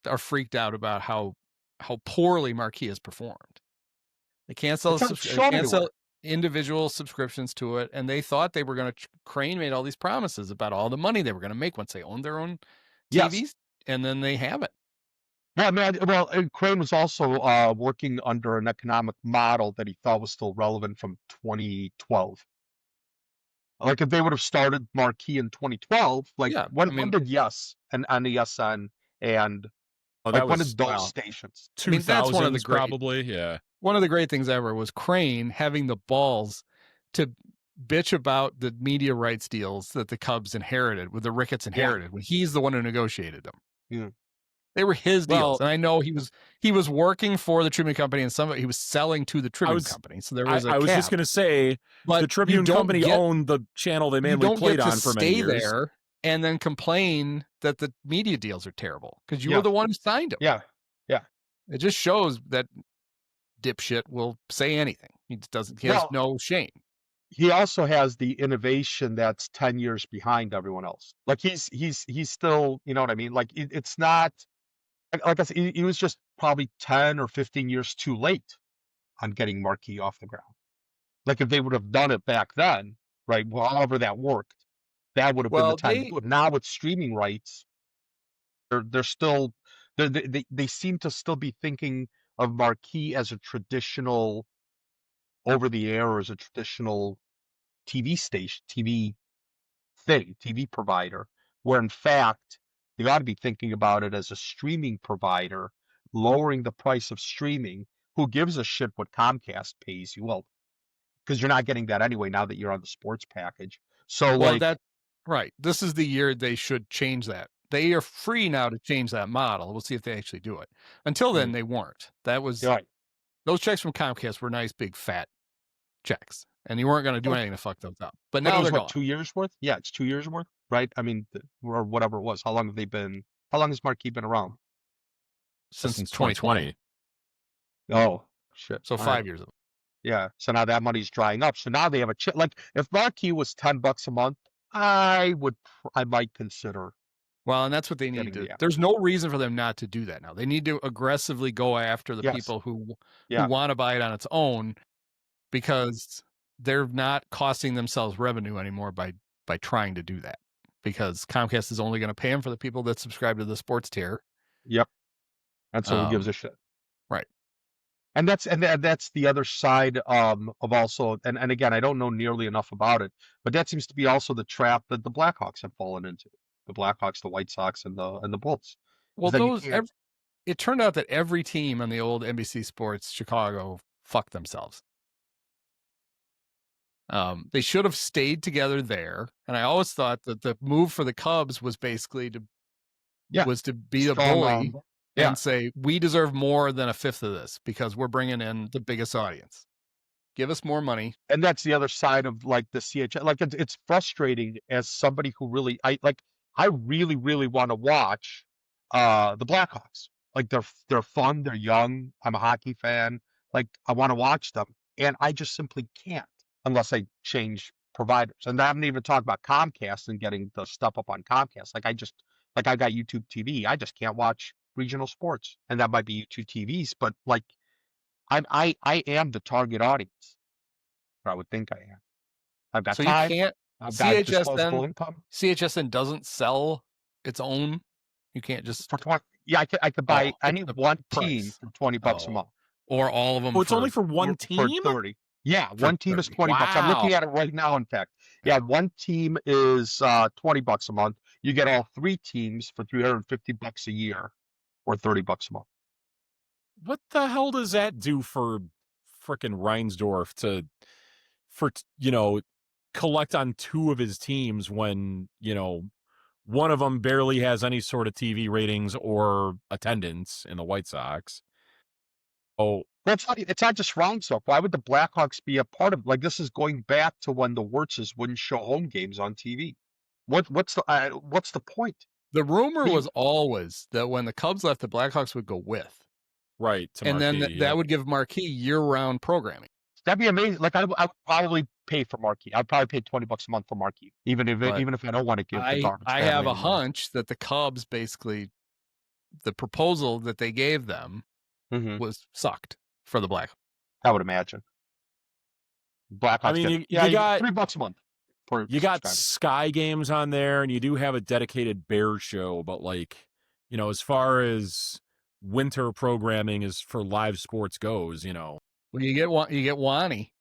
are freaked out about how poorly Marquee has performed. They can't sell individual subscriptions to it, and they thought they were going to. Crane made all these promises about all the money they were going to make once they owned their own TVs, and then they have it. Well, Crane was also working under an economic model that he thought was still relevant from 2012. Like if they would have started Marquee in 2012, when did Yes and NESN and Oh, like that one was of those wow, stations. I mean, that's one of the 2000s great, probably. Yeah. one of the great things ever was Crane having the balls to bitch about the media rights deals that the Cubs inherited, with the Ricketts inherited, when he's the one who negotiated them. Yeah. They were his Well- deals, and I know he was working for the Tribune Company, and some of it he was selling to the Tribune Company. So there was I was just cap. going to say, But the Tribune you don't Company get- owned the channel they you mainly don't played get to on for many stay years. there and then complain that the media deals are terrible because you Yeah. were the one who signed them. Yeah. It just shows that dipshit will say anything. He just doesn't. He has Well- no shame. He also has the innovation that's 10 years behind everyone else. Like he's still, you know what I mean? Like it's not like I said, he was just probably 10 or 15 years too late on getting Marquee off the ground. Like if they would have done it back then, right? Well, however that worked, that would have been the time to do it. Now with streaming rights, they're still they seem to still be thinking of Marquee as a traditional over the air, or as a traditional TV station, TV provider, where in fact they ought to be thinking about it as a streaming provider, lowering the price of streaming. Who gives a shit what Comcast pays you? Well, because you're not getting that anyway now that you're on the sports package. So Well, like, that right. This is the year they should change that. They are free now to change that model. We'll see if they actually do it. Until then, they weren't. That was right. those checks from Comcast were nice, big, fat checks, and you weren't going to do anything to fuck those up. But But now it was they're what, gone. 2 years worth? Yeah, it's 2 years worth, right? I mean, or whatever it was. How long have they been? How long has Marquee been around? Since 2020. Oh shit! So All 5 right. years of it. Yeah. So now that money's drying up. So now they have a like if Marquee was $10 a month, I might consider. Well, and that's what they need to. There's no reason for them not to do that now. They need to aggressively go after the people who want to buy it on its own, because they're not costing themselves revenue anymore by trying to do that, because Comcast is only going to pay them for the people that subscribe to the sports tier. Yep. And so who gives a shit? Right. And that's the other side of also, and again, I don't know nearly enough about it, but that seems to be also the trap that the Blackhawks have fallen into. The Blackhawks, the White Sox, and the Bulls. Well, it turned out that every team on the old NBC Sports Chicago fucked themselves. They should have stayed together there, and I always thought that the move for the Cubs was basically to be a bully and say, we deserve more than a fifth of this because we're bringing in the biggest audience. Give us more money. And that's the other side of like the CHL. Like it's frustrating as somebody who really I really, really want to watch the Blackhawks. Like they're fun, they're young. I'm a hockey fan. Like I want to watch them, and I just simply can't unless I change providers. And I haven't even talked about Comcast and getting the stuff up on Comcast. Like I got YouTube TV. I just can't watch regional sports, and that might be YouTube TVs, but like I am the target audience. Or I would think I am. I've got time. You can't. I've got disposable income. CHSN doesn't sell its own. You can't just for 20. Yeah, I could buy any one team for $20 a month, or all of them. Oh, it's only for one team. For 30. Yeah, one team is $20. I'm looking at it right now. In fact, yeah, one team is $20 a month. You get all three teams for $350 a year, or $30 a month. What the hell does that do for frickin' Reinsdorf to collect on two of his teams when, one of them barely has any sort of TV ratings or attendance in the White Sox? Oh, well, it's not just Reinsdorf. Why would the Blackhawks be a part of? Like, this is going back to when the Wirtzes wouldn't show home games on TV. What's the point? The rumor was always that when the Cubs left, the Blackhawks would go with. Right. And then that would give Marquee year-round programming. That'd be amazing. Like I would probably pay for Marquee. I'd probably pay $20 a month for Marquee, even if I don't want to give the garbage. I have a hunch that the Cubs basically, the proposal that they gave them was sucked for the Blackhawks. I would imagine. Blackhawks. I mean, you got $3 a month. You got Sky games on there, and you do have a dedicated Bears show, but as far as winter programming is for live sports goes, Well, you get Wani.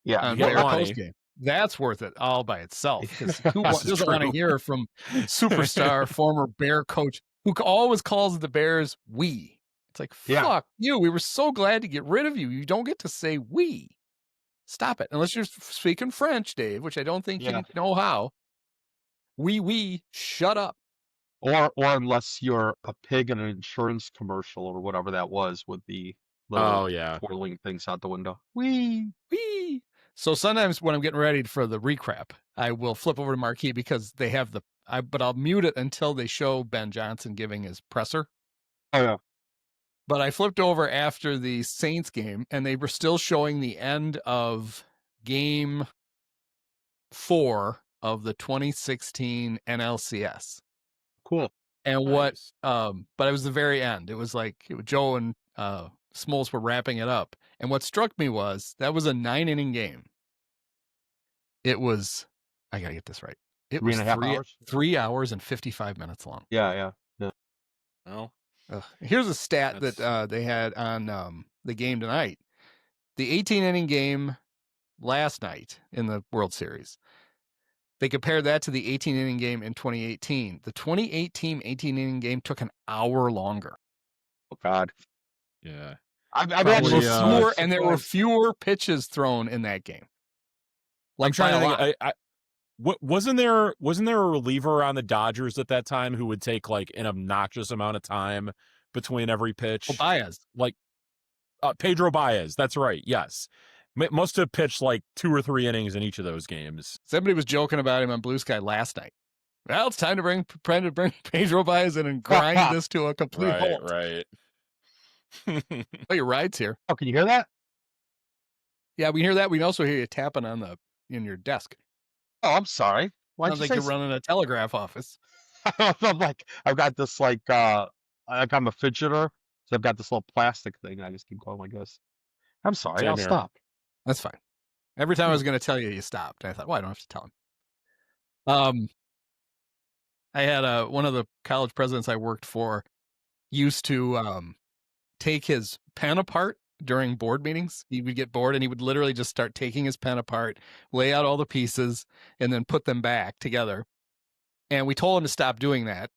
Yeah, on Bear postgame. That's worth it all by itself. Because who doesn't want to hear from superstar former Bear coach who always calls the Bears we. It's like, Yeah. fuck you. We were so glad to get rid of you. You don't get to say we. Stop it. Unless you're speaking French, Dave, which I don't think Yeah. you know how. We, shut up. Or unless you're a pig in an insurance commercial or whatever that was with the little twirling things out the window. We. So sometimes when I'm getting ready for the recrap, I will flip over to Marquee because they have but I'll mute it until they show Ben Johnson giving his presser. Oh, yeah. But I flipped over after the Saints game, and they were still showing the end of game 4 of the 2016 NLCS. Cool. And but it was the very end. It was like Joe and Smoltz were wrapping it up. And what struck me was that was a 9-inning game. It was, I got to get this right. It was 3 hours and 55 minutes long. Yeah. Well, here's a stat that they had on the game tonight. The 18-inning game last night in the World Series. They compared that to the 18-inning game in 2018. The 2018 18-inning game took an hour longer. Oh, God. Yeah. There were fewer pitches thrown in that game. Like, I'm trying to think. Wasn't there a reliever on the Dodgers at that time who would take like an obnoxious amount of time between every pitch? Baez. Like Pedro Baez. That's right. Yes. Must have pitched like 2 or 3 innings in each of those games. Somebody was joking about him on Blue Sky last night. Well, it's time to bring Pedro Baez in and grind this to a complete halt. Right. Oh, your ride's here. Oh, can you hear that? Yeah, we hear that. We can also hear you tapping in your desk. Oh, I'm sorry. Why don't you you're running a telegraph office? I'm like, I've got this like I'm a fidgeter, so I've got this little plastic thing. I just keep going like this. I'm sorry. I'll stop. That's fine. Every time I was going to tell you, you stopped. I thought, well, I don't have to tell him. I had one of the college presidents I worked for used to take his pen apart during board meetings. He would get bored and he would literally just start taking his pen apart, lay out all the pieces, and then put them back together. And we told him to stop doing that.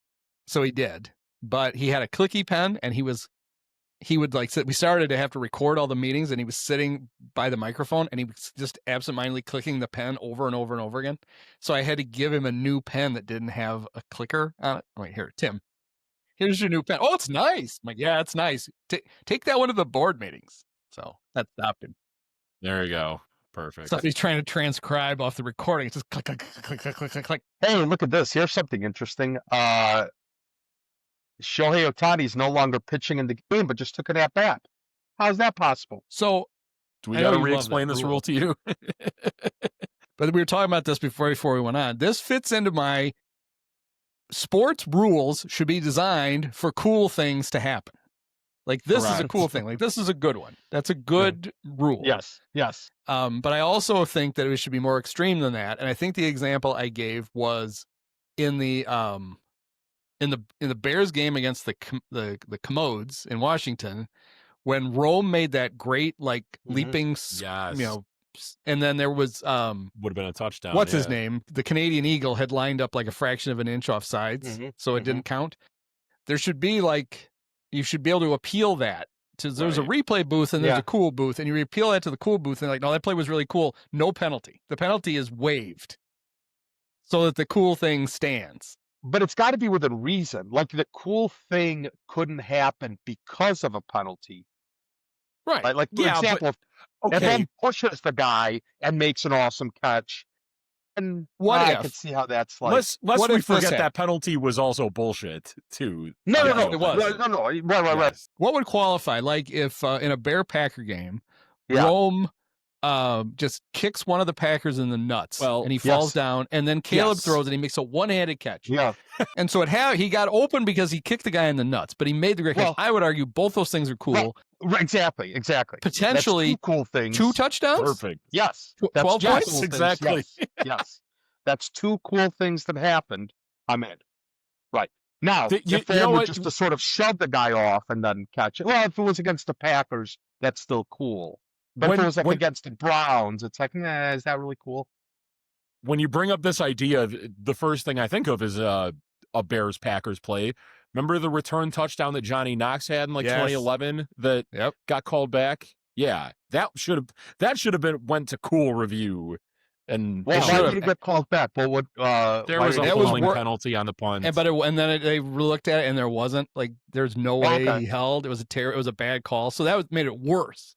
So he did. But he had a clicky pen and he would like sit. We started to have to record all the meetings and he was sitting by the microphone and he was just absentmindedly clicking the pen over and over and over again. So I had to give him a new pen that didn't have a clicker on it. Wait, here, Tim. Here's your new pen. Oh, it's nice. I'm like, yeah, it's nice. Take that one to the board meetings. So that stopped him. There you go. Perfect. So he's trying to transcribe off the recording. It's just click, click, click, click, click, click, click. Hey, look at this. Here's something interesting. Shohei Ohtani's no longer pitching in the game, but just took an at-bat. How's that possible? So do we got to re-explain this rule to you? But we were talking about this before we went on. This fits into my sports rules should be designed for cool things to happen. Like this is a cool thing. Like this is a good one. That's a good rule. Yes. But I also think that it should be more extreme than that. And I think the example I gave was in the Bears game against the Commodes in Washington, when Rome made that great like leaping, and then there was would have been a touchdown. What's his name? The Canadian Eagle had lined up like a fraction of an inch off sides, so it didn't count. There should be like you should be able to appeal that. There's a replay booth and there's a cool booth, and you appeal that to the cool booth, and they're like, no, that play was really cool. No penalty. The penalty is waived, so that the cool thing stands. But it's got to be within reason. Like the cool thing couldn't happen because of a penalty. Right. Like for example, if Ben pushes the guy and makes an awesome catch, and I can see how that's like. Lest we forget that penalty was also bullshit too. No, it was. No. Right. What would qualify? Like if in a Bear-Packer game, Rome just kicks one of the Packers in the nuts, and he falls down, and then Caleb throws and he makes a one-handed catch. Yeah. And so he got open because he kicked the guy in the nuts, but he made the great catch. I would argue both those things are cool. Exactly. Potentially that's two cool things. 2 touchdowns? Perfect. Yes. 12 points? Cool exactly. Yes. That's 2 cool things that happened. I'm in. Right. Now, if they were just to sort of shove the guy off and then catch it. Well, if it was against the Packers, that's still cool. But if it was like against the Browns, it's like, is that really cool? When you bring up this idea, the first thing I think of is a Bears-Packers play Remember the return touchdown that Johnny Knox had in like Yes. 2011 that Yep. got called back? Yeah, that should have went to cool review. And Well, It why should've. did he get called back? Well, what? there why was did a he that get was holding called back? penalty on the punt. And then they looked at it and there wasn't, like, there's no way Okay. he held. It was it was a bad call. So that made it worse.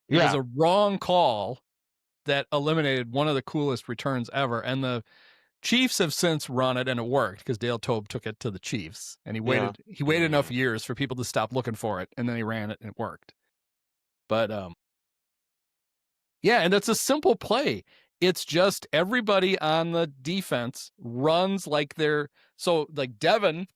It was Yeah. a wrong call that eliminated one of the coolest returns ever. And the Chiefs have since run it, and it worked because Dale Tobe took it to the Chiefs, and he waited enough years for people to stop looking for it, and then he ran it and it worked. But yeah, and it's a simple play. It's just everybody on the defense runs like they're like Devin.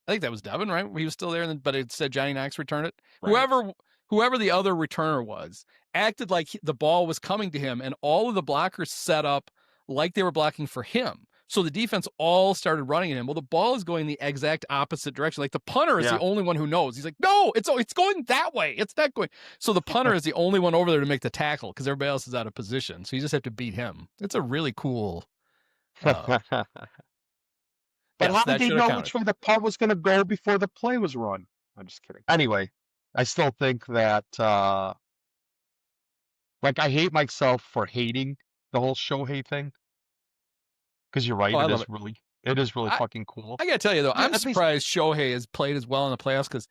I think that was Devin, right? He was still there, but it said Johnny Knox returned it. Right. Whoever the other returner was acted like the ball was coming to him, and all of the blockers set up like they were blocking for him. So the defense all started running at him. Well, the ball is going the exact opposite direction. Like the punter is the only one who knows. He's like, no, it's going that way. It's not going. So the punter is the only one over there to make the tackle because everybody else is out of position. So you just have to beat him. It's a really cool. But Yes, how that did they should have know counted. which way the punt was going to go before the play was run? I'm just kidding. Anyway, I still think that, like, I hate myself for hating the whole Shohei thing. Because you're right, Oh, I it love is really fucking cool. I got to tell you, though, Yeah, I'm at least- surprised Shohei has played as well in the playoffs because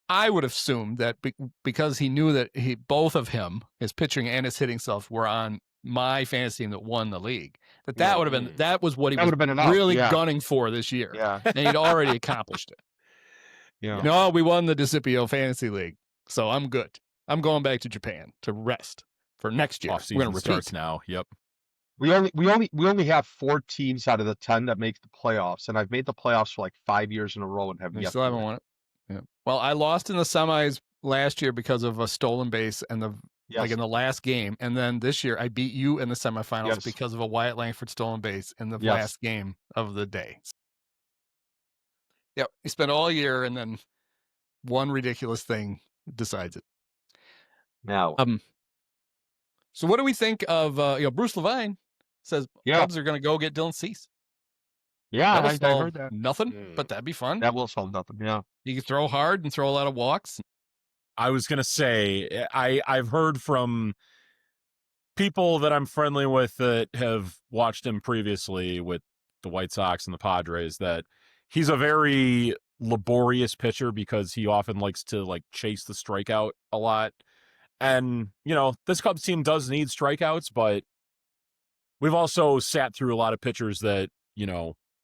I would have assumed that because he knew that both of him, his pitching and his hitting self, were on my fantasy team that won the league. That would have been that was what he That was would have been enough. really Yeah. gunning for this year. Yeah. And he'd already accomplished it. Yeah. No, we won the DeCipio Fantasy League, so I'm good. I'm going back to Japan to rest for next year. We're Off-season going to starts repeat. now. Yep. We only have 4 teams out of the 10 that make the playoffs, and I've made the playoffs for like 5 years in a row and have We yet still to haven't win. won it. Yeah. Well, I lost in the semis last year because of a stolen base and like in the last game, and then this year I beat you in the semifinals because of a Wyatt Langford stolen base in the last game of the day. Yep, you spent all year, and then one ridiculous thing decides it. Now, so what do we think of Bruce Levine says Cubs are going to go get Dylan Cease? Yeah, That will I solve heard that. nothing, but that'd be fun. That will solve nothing. Yeah, you can throw hard and throw a lot of walks. I was gonna say I've heard from people that I'm friendly with that have watched him previously with the White Sox and the Padres that he's a very laborious pitcher because he often likes to like chase the strikeout a lot. And, this Cubs team does need strikeouts, but we've also sat through a lot of pitchers that,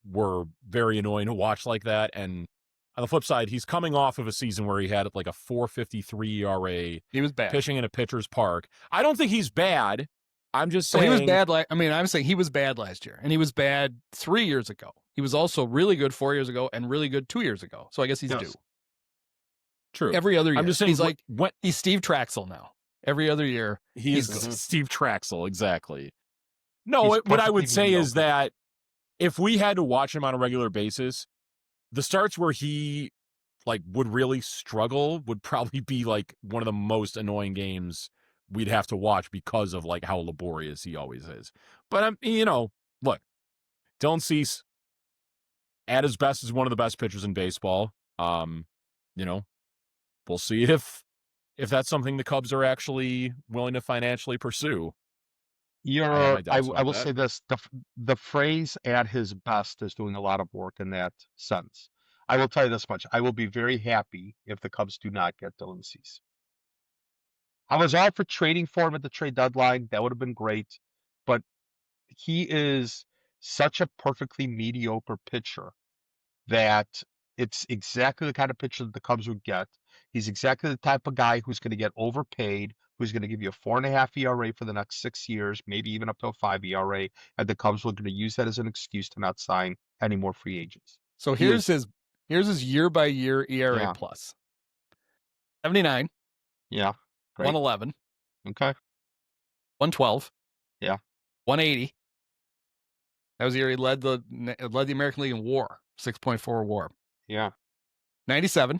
were very annoying to watch like that. And on the flip side, he's coming off of a season where he had like a 4.53 ERA. He was bad. Pitching in a pitcher's park. I don't think he's bad. I'm just saying. He was bad. I'm saying he was bad last year, and he was bad 3 years ago. He was also really good 4 years ago and really good 2 years ago. So I guess he's due. True. Every other year. I'm just saying he's Steve Traxel now. Every other year. He's Steve Traxel, exactly. No, what I would say is that if we had to watch him on a regular basis, the starts where he would really struggle would probably be like one of the most annoying games we'd have to watch because of how laborious he always is. But look, Dylan Cease at his best is one of the best pitchers in baseball. We'll see if that's something the Cubs are actually willing to financially pursue. I will say this: the phrase "at his best" is doing a lot of work in that sense. I will tell you this much: I will be very happy if the Cubs do not get Dylan Cease. I was all for trading for him at the trade deadline; that would have been great. But he is such a perfectly mediocre pitcher that it's exactly the kind of pitcher that the Cubs would get. He's exactly the type of guy who's going to get overpaid, who's going to give you a 4.5 ERA for the next 6 years, maybe even up to a 5 ERA, and the Cubs were going to use that as an excuse to not sign any more free agents. So here's his year-by-year ERA plus. 79. Yeah. Great. 111. Okay. 112. Yeah. 180. That was the year he led the American League in WAR, 6.4 WAR. Yeah. 97.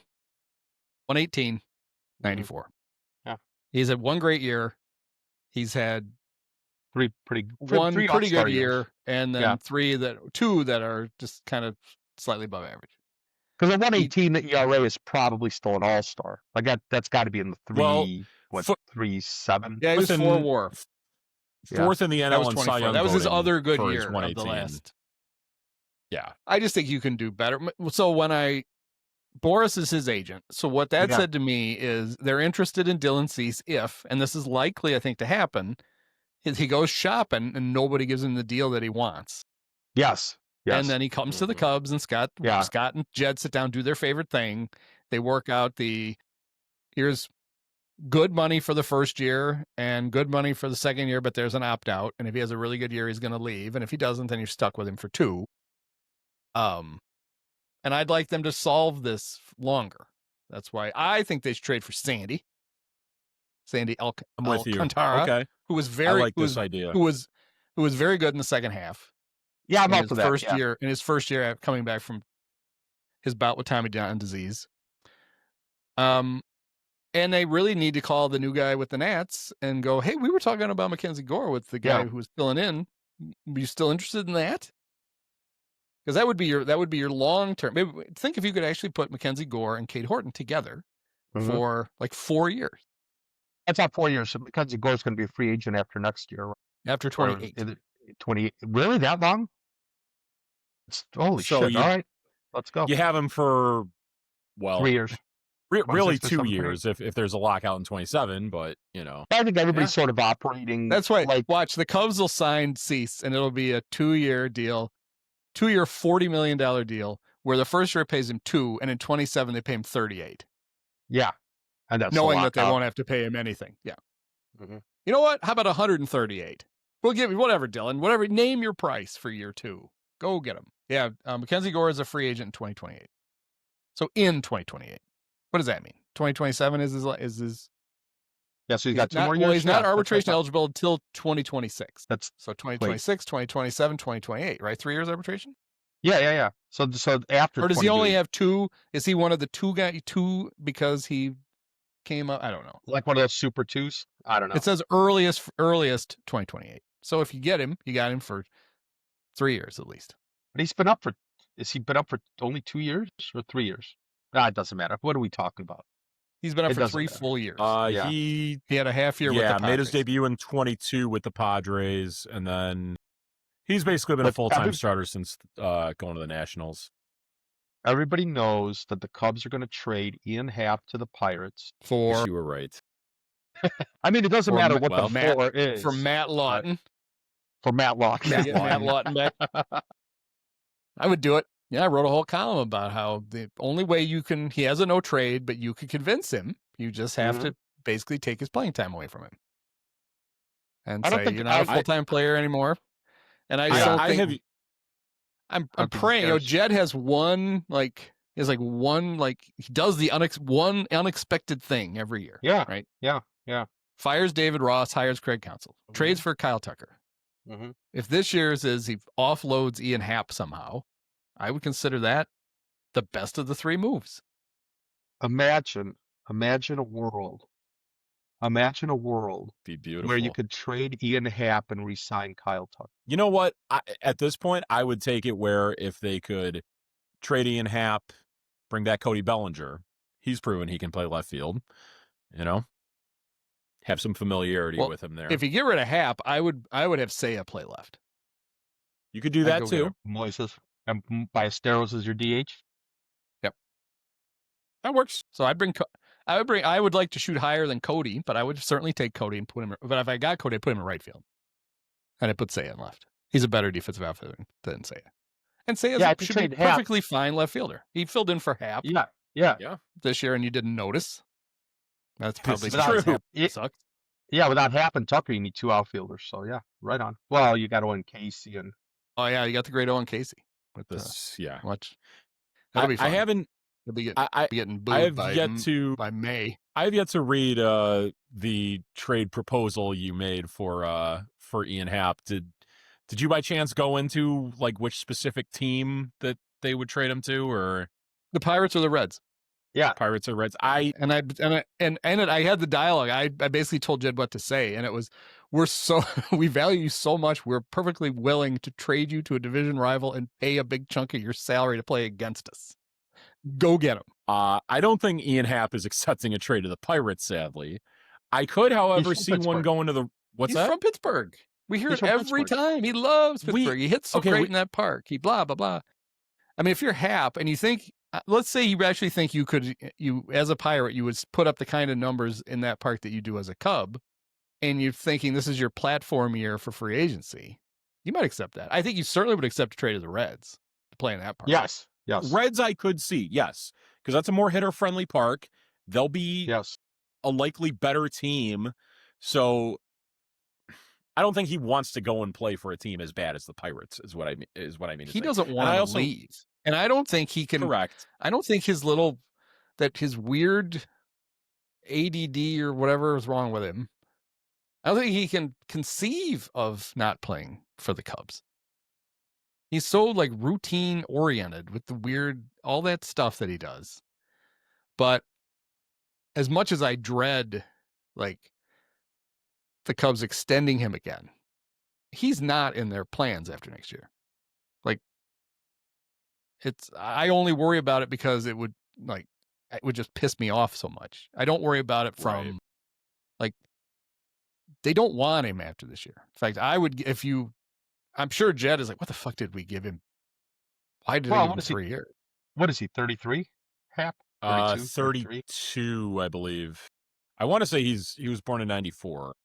118. 94. Yeah. He's had one great year. He's had one pretty good year, and then two that are just kind of slightly above average. Because a 118 ERA is probably still an all-star. Like that's got to be in the Well, 3.7. Yeah, he was 4 WAR. Fourth in the That was NL in Cy 24. Young That was his voting other good for his year of 118. the last. Yeah. I just think you can do better. So Boris is his agent. So what that said to me is they're interested in Dylan Cease if, and this is likely, I think, to happen, is he goes shopping and nobody gives him the deal that he wants. Yes. And then he comes to the Cubs and Scott and Jed sit down, do their favorite thing. They work out here's good money for the first year and good money for the second year, but there's an opt-out. And if he has a really good year, he's going to leave. And if he doesn't, then you're stuck with him for 2. And I'd like them to solve this longer. That's why I think they should trade for Sandy Alcantara, Okay. who was very, I like this idea. who was very good in the second half. Yeah, I'm up for that. In his first year coming back from his bout with Tommy John disease. And they really need to call the new guy with the Nats and go, hey, we were talking about Mackenzie Gore with the guy who was filling in. Are you still interested in that? Because that would be your long term. Maybe think if you could actually put Mackenzie Gore and Cade Horton together for like 4 years. That's not 4 years. Mackenzie Gore's going to be a free agent after next year. After 28. 28. Really? That long? Holy shit. All right. Let's go. You have him for, 3 years. Really 2 years if there's a lockout in 27, but, I think everybody's sort of operating. That's why, watch, the Cubs will sign Cease, and it'll be a 2-year deal, 2-year, $40 million deal, where the first year pays him 2, and in 27 they pay him 38. Yeah. And that's knowing that they won't have to pay him anything. Yeah. Mm-hmm. You know what? How about 138? We'll give you whatever, Dylan. Whatever. Name your price for year 2. Go get him. Yeah. Mackenzie Gore is a free agent in 2028. So in 2028. What does that mean? 2027 is his. Yeah. So he's got 2 more years. He's not arbitration eligible until 2026. That's so 2026, 2027, 2028. Right? 3 years arbitration. Yeah. So after. Or does he only have 2? Is he one of the 2 because he came up? I don't know. Like one of those super 2s? I don't know. It says earliest 2028. So if you get him, you got him for 3 years at least. But he's been up for. Is he been up for only 2 years or 3 years? It doesn't matter. What are we talking about? He's been up for 3 full years. He had a half year with the Padres. Made his debut in 22 with the Padres, and then he's basically been a full-time starter since going to the Nationals. Everybody knows that the Cubs are going to trade Ian Happ to the Pirates. You were right. I mean, it doesn't matter what the floor is. For Matt Lawton. For Matt Lawton. Matt Lawton back. I would do it. Yeah, I wrote a whole column about how the only way he has a no trade, but you could convince him. You just have to basically take his playing time away from him. And say, you're not a full-time player anymore. And I don't think... I'm praying. Jed has he does the one unexpected thing every year. Yeah. Right. Yeah. Fires David Ross, hires Craig Counsell, trades for Kyle Tucker. Mm-hmm. If this year's is he offloads Ian Happ somehow, I would consider that the best of the 3 moves. Imagine a world. Be beautiful. Where you could trade Ian Happ and re-sign Kyle Tucker. You know what? At this point, I would take it where if they could trade Ian Happ, bring back Cody Bellinger. He's proven he can play left field. Have some familiarity with him there. If you get rid of Happ, I would have Seiya play left. You could do that too. Moises and Ballesteros as your DH. Yep, that works. So I would like to shoot higher than Cody, but I would certainly take Cody and put him. But if I got Cody, I'd put him in right field, and I put Seiya in left. He's a better defensive outfielder than Seiya, and Seiya should be perfectly fine left fielder. He filled in for Happ. Yeah. This year, and you didn't notice. That's probably true. It sucks. Yeah, without Happ and Tucker, you need 2 outfielders. So yeah, right on. Well, you got Owen Casey and. Oh yeah, you got the great Owen Casey. With this, watch. That'll be fun. I haven't. You'll be getting booed by May. I have yet to read the trade proposal you made for Ian Happ. Did you by chance go into which specific team that they would trade him to, or the Pirates or the Reds? Yeah, Pirates or Reds. I had the dialogue. I basically told Jed what to say, and it was, we value you so much. We're perfectly willing to trade you to a division rival and pay a big chunk of your salary to play against us. Go get him. I don't think Ian Happ is accepting a trade to the Pirates, sadly. I could, however, from see one Pittsburgh. going to the He's from Pittsburgh. We hear He's it from every Pittsburgh. time. He loves Pittsburgh. He hits so okay, great we- in that park. He blah, blah, blah. I mean, if you're Happ and you think, let's say you actually think you as a Pirate, you would put up the kind of numbers in that park that you do as a Cub, and you're thinking this is your platform year for free agency, you might accept that. I think you certainly would accept a trade to the Reds to play in that park. Yes. Reds I could see, yes, because that's a more hitter-friendly park. They'll be a likely better team. So I don't think he wants to go and play for a team as bad as the Pirates, is what I mean. He doesn't want to leave. And I don't think he can. Correct. I don't think his weird ADD or whatever is wrong with him. I don't think he can conceive of not playing for the Cubs. He's so like routine oriented with the weird, all that stuff that he does. But as much as I dread like the Cubs extending him again, he's not in their plans after next year. Like I only worry about it because it would just piss me off so much. I don't worry about it from like they don't want him after this year. In fact, I'm sure Jed is like, what the fuck did we give him? Why did they give him 3 years? What is he, 33? Happ? 32, I believe. I want to say he was born in 94.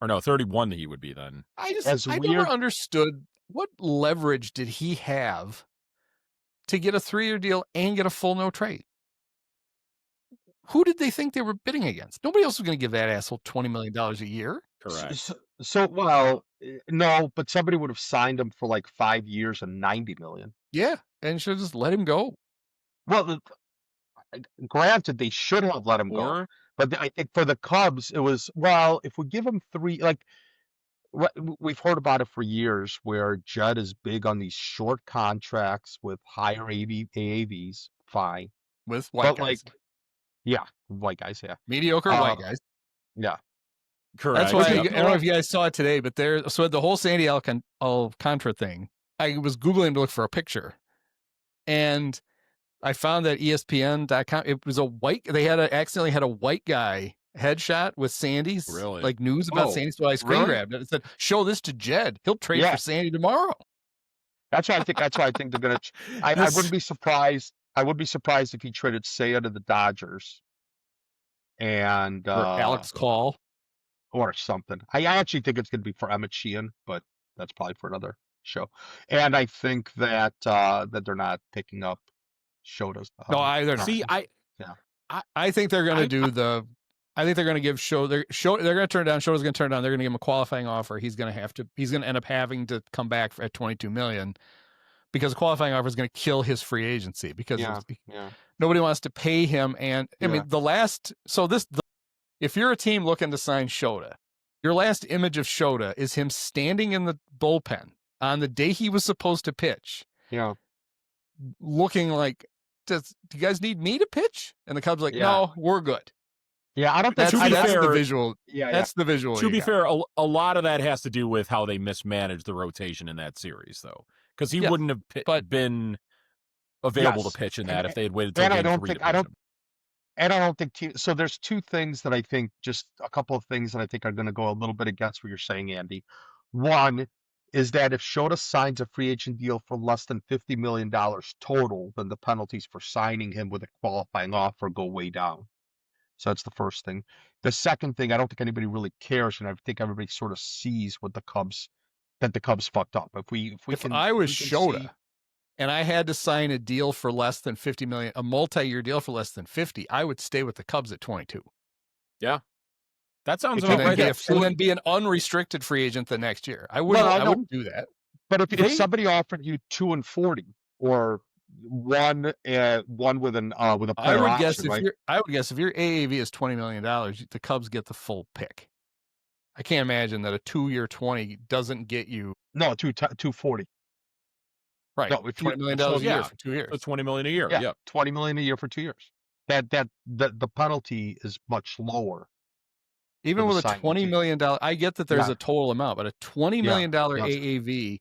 Or no, 31 he would be then. I never understood what leverage did he have to get a 3-year deal and get a full no trade. Who did they think they were bidding against? Nobody else was going to give that asshole $20 million a year. Correct. No, but somebody would have signed him for like 5 years and $90 million. Yeah, and should have just let him go. Well, granted, they should have let him go. But I think for the Cubs, it was, if we give him 3, like, we've heard about it for years where Judd is big on these short contracts with higher AAVs, fine. With white guys. White guys, yeah. Mediocre white guys. Yeah. Correct. That's why, I don't know if you guys saw it today, but so the whole Sandy Alcantara thing, I was Googling to look for a picture. And I found that ESPN.com, it was accidentally had a white guy headshot with Sandy's like news about Sandy. So I screen grabbed it and said, show this to Jed. He'll trade for Sandy tomorrow. That's why I think they're going to, I wouldn't be surprised. I would be surprised if he traded Seiya to the Dodgers and or Alex Call or something. I actually think it's going to be for Emmett Sheehan, but that's probably for another show. And I think that that they're not picking up Shōta's. No, they're not. See, I think they're going to I think they're going to give they're going to turn down. Shōta's going to turn down. They're going to give him a qualifying offer. He's going to end up having to come back at $22 million because a qualifying offer is going to kill his free agency because nobody wants to pay him. And I mean, if you're a team looking to sign Shōta, your last image of Shōta is him standing in the bullpen on the day he was supposed to pitch. Yeah. Looking like, do you guys need me to pitch? And the Cubs are like, no, we're good. Yeah, I don't think that's the visual. That's the visual. To be fair, a lot of that has to do with how they mismanaged the rotation in that series, though, because he wouldn't have been available to pitch in that if they had waited till game 3 to pitch him. And I don't think so. There's two things that I think, just a couple of things that I think are going to go a little bit against what you're saying, Andy. One is that if Shōta signs a free agent deal for less than $50 million total, then the penalties for signing him with a qualifying offer go way down. So that's the first thing. The second thing, I don't think anybody really cares, and I think everybody sort of sees what the Cubs fucked up. If I was Shōta and I had to sign a deal for less than $50 million, a multi-year deal for less than 50, I would stay with the Cubs at 22. Yeah. That sounds about right. And then be an unrestricted free agent the next year. I wouldn't do that. But if somebody offered you 2 and 40 or one with a player I would guess if your AAV is $20 million, the Cubs get the full pick. I can't imagine that a 2-year 20 doesn't get you. No, 240. Right. No, $20 million a year for 2 years. That's $20 million a year. Yeah. $20 million a year for 2 years. The penalty is much lower. Even with a $20 million, I get that there's a total amount, but a $20 million AAV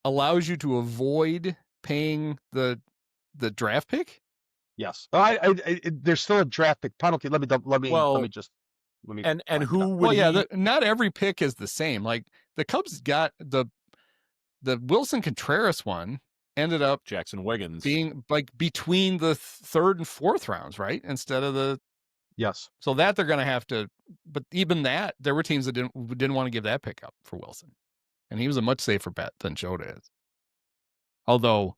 allows you to avoid paying the draft pick. Yes. There's still a draft pick penalty. Let me Well, and find it who out. would Well, yeah, he? not every pick is the same. Like the Cubs got the Wilson Contreras one ended up Jackson Wiggins being like between the third and fourth rounds, right? Instead of the Yes. so that they're going to have to. But even that, there were teams that didn't want to give that pick up for Wilson, and he was a much safer bet than Shōta is. Although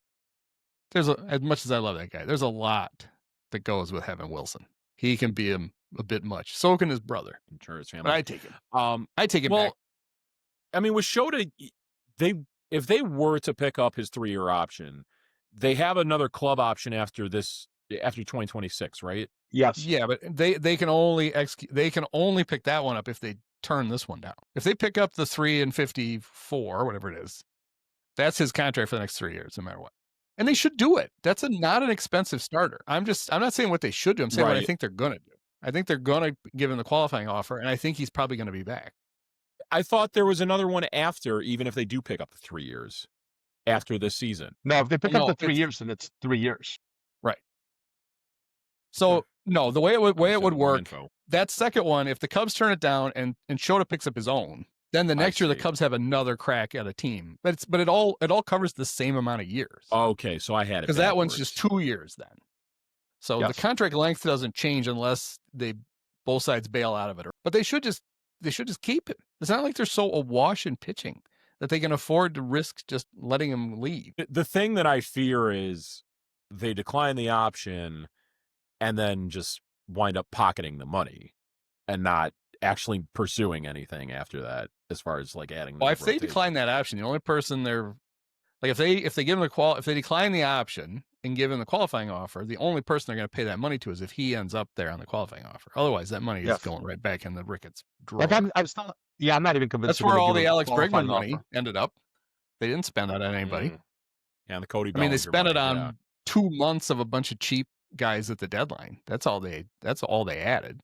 there's as much as I love that guy, there's a lot that goes with having Wilson. He can be a bit much. So can his brother. I'm sure his family. But I take him. I take him back. I mean, with Shōta, if they were to pick up his 3-year option, they have another club option after 2026, right? Yes. Yeah, but they can only pick that one up if they turn this one down. If they pick up the 3 and 54, whatever it is, that's his contract for the next 3 years, no matter what. And they should do it. That's not an expensive starter. I'm not saying what they should do. I'm saying what I think they're going to do. I think they're going to give him the qualifying offer, and I think he's probably going to be back. I thought there was another one after, even if they do pick up the 3 years after this season. No, if they pick up the 3 years, then it's 3 years. Right. So no, the way it would work, that second one, if the Cubs turn it down and Shōta picks up his own, then the next year the Cubs have another crack at a team. But it all covers the same amount of years. Okay, so I had it because that one's just 2 years then. So the contract length doesn't change unless both sides bail out of it. But they should just keep it. It's not like they're so awash in pitching that they can afford to risk just letting him leave. The thing that I fear is they decline the option and then just wind up pocketing the money and not actually pursuing anything after that, as far as like adding. Well, if they decline that option, the only person they're like, if they give him if they decline the option and give him the qualifying offer, the only person they're going to pay that money to is if he ends up there on the qualifying offer. Otherwise, that money is going right back in the Ricketts drawer. Like I'm not even convinced. That's where all the Alex Bregman money ended up. They didn't spend that on anybody. Yeah, and the Cody. I mean, they spent it on 2 months of a bunch of cheap guys at the deadline. That's all they added.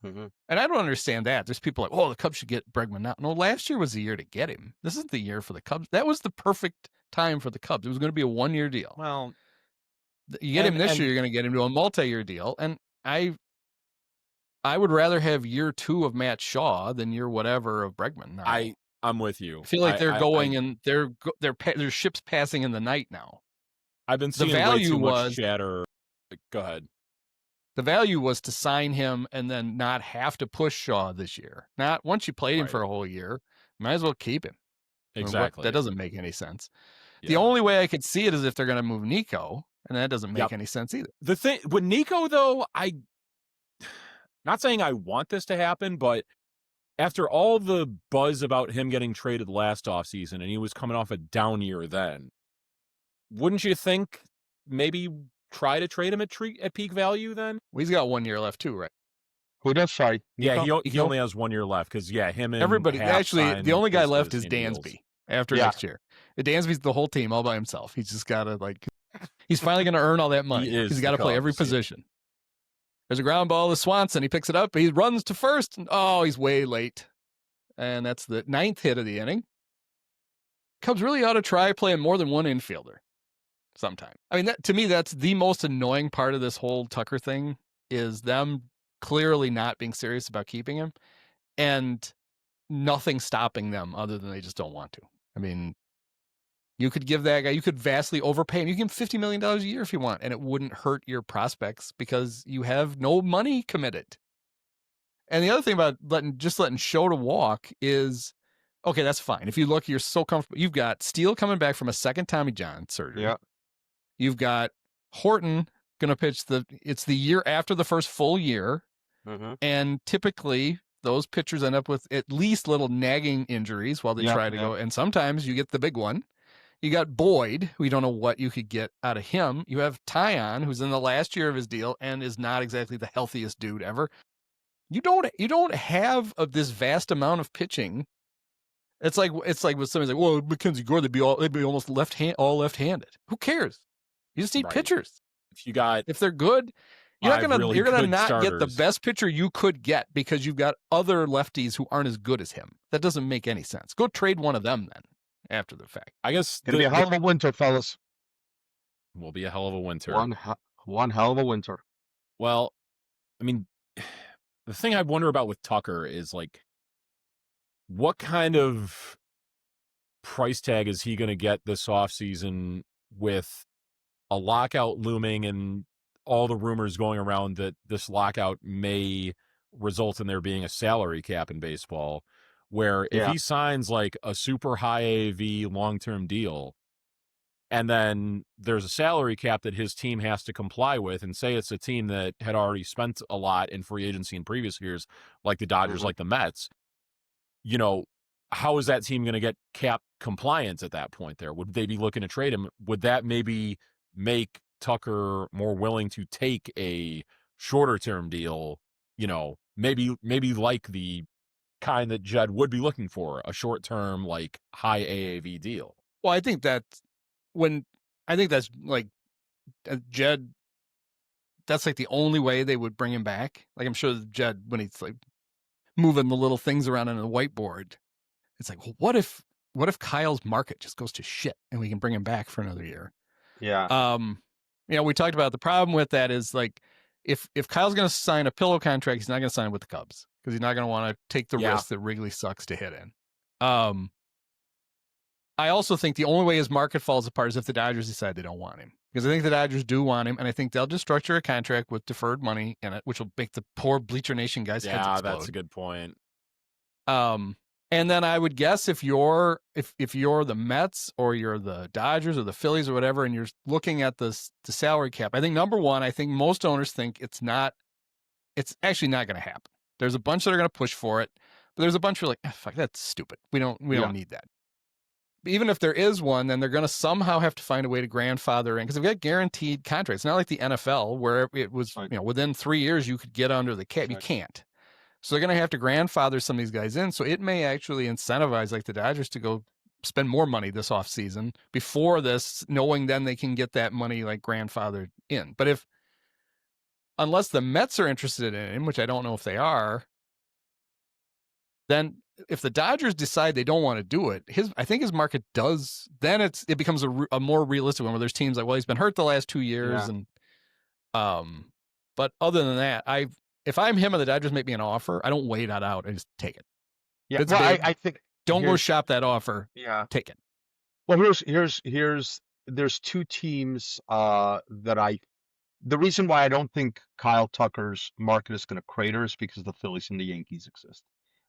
Mm-hmm. And I don't understand that. There's people like, oh, the Cubs should get Bregman now. No, last year was the year to get him. This isn't the year for the Cubs. That was the perfect time for the Cubs. It was going to be a 1-year deal. Well, you get him this year, you're going to get him to a multi-year deal. And I would rather have year 2 of Matt Shaw than year whatever of Bregman. Now. I'm with you. I feel like they're going and their ships passing in the night now. I've been seeing way too much chatter. Go ahead. The value was to sign him and then not have to push Shaw this year. Not once you played him for a whole year, might as well keep him. Exactly. That doesn't make any sense. Yeah. The only way I could see it is if they're going to move Nico, and that doesn't make any sense either. The thing with Nico, though, not saying I want this to happen, but after all the buzz about him getting traded last offseason, and he was coming off a down year then, wouldn't you think maybe try to trade him at peak value then? Well, he's got 1 year left too, right? Who does? Sorry. Nico? Yeah, he only has 1 year left because, him and everybody. Actually, the only guy left is Dansby deals. After next year. Dansby's the whole team all by himself. He's just got to, he's finally going to earn all that money. He's got to play every position. There's a ground ball to Swanson. He picks it up. He runs to first. And, he's way late. And that's the 9th hit of the inning. Cubs really ought to try playing more than one infielder sometime. I mean, to me, that's the most annoying part of this whole Tucker thing is them clearly not being serious about keeping him and nothing stopping them other than they just don't want to. I mean, you could give that guy, you could vastly overpay him. You give him $50 million a year if you want, and it wouldn't hurt your prospects because you have no money committed. And the other thing about letting Shōta walk is, okay, that's fine. If you look, you're so comfortable. You've got Steele coming back from a second Tommy John surgery. Yeah. You've got Horton going to pitch it's the year after the first full year. Mm-hmm. And typically those pitchers end up with at least little nagging injuries while they try to go. And sometimes you get the big one. You got Boyd, who you don't know what you could get out of him. You have Tyon, who's in the last year of his deal and is not exactly the healthiest dude ever. You don't have this vast amount of pitching. It's like when somebody's like, well, Mackenzie Gore, they'd be almost all left-handed. Who cares? You just need pitchers. If they're good, you're gonna not get the best pitcher you could get because you've got other lefties who aren't as good as him. That doesn't make any sense. Go trade one of them then after the fact. I guess it'll be a hell of a winter, fellas. Will be a hell of a winter. One hell of a winter. Well, I mean, the thing I wonder about with Tucker is like, what kind of price tag is he going to get this offseason with a lockout looming and all the rumors going around that this lockout may result in there being a salary cap in baseball, where if he signs like a super high AAV long-term deal, and then there's a salary cap that his team has to comply with, and say it's a team that had already spent a lot in free agency in previous years, like the Dodgers, like the Mets, you know, how is that team going to get cap compliance at that point there? Would they be looking to trade him? Would that maybe make Tucker more willing to take a shorter term deal, you know, maybe like the kind that Jed would be looking for, a short term, like high AAV deal? Well, I think that's like Jed, that's like the only way they would bring him back. Like, I'm sure Jed, when he's like moving the little things around on the whiteboard, it's like, well, what if Kyle's market just goes to shit and we can bring him back for another year? Yeah. You know, we talked about the problem with that is like, if Kyle's going to sign a pillow contract, he's not going to sign with the Cubs because he's not going to want to take the risk that Wrigley sucks to hit in. I also think the only way his market falls apart is if the Dodgers decide they don't want him, because I think the Dodgers do want him, and I think they'll just structure a contract with deferred money in it, which will make the poor Bleacher Nation guys' heads explode. Yeah, that's a good point. And then I would guess if you're the Mets or you're the Dodgers or the Phillies or whatever, and you're looking at the salary cap, I think number one, I think most owners think it's actually not going to happen. There's a bunch that are going to push for it, but there's a bunch who are like, fuck, that's stupid. We don't need that. But even if there is one, then they're going to somehow have to find a way to grandfather in, because they've got guaranteed contracts. It's not like the NFL where it was, within 3 years you could get under the cap. You can't. So they're going to have to grandfather some of these guys in. So it may actually incentivize like the Dodgers to go spend more money this offseason before this, knowing then they can get that money like grandfathered in. But unless the Mets are interested in him, which I don't know if they are, then if the Dodgers decide they don't want to do it, I think his market does, then it becomes a more realistic one where there's teams like, well, he's been hurt the last 2 years. And, but other than that, if I'm him and the Dodgers make me an offer, I don't weigh that out. I just take it. Yeah. Well, I think don't go shop that offer. Yeah. Take it. Well, there's two teams the reason why I don't think Kyle Tucker's market is going to crater is because the Phillies and the Yankees exist.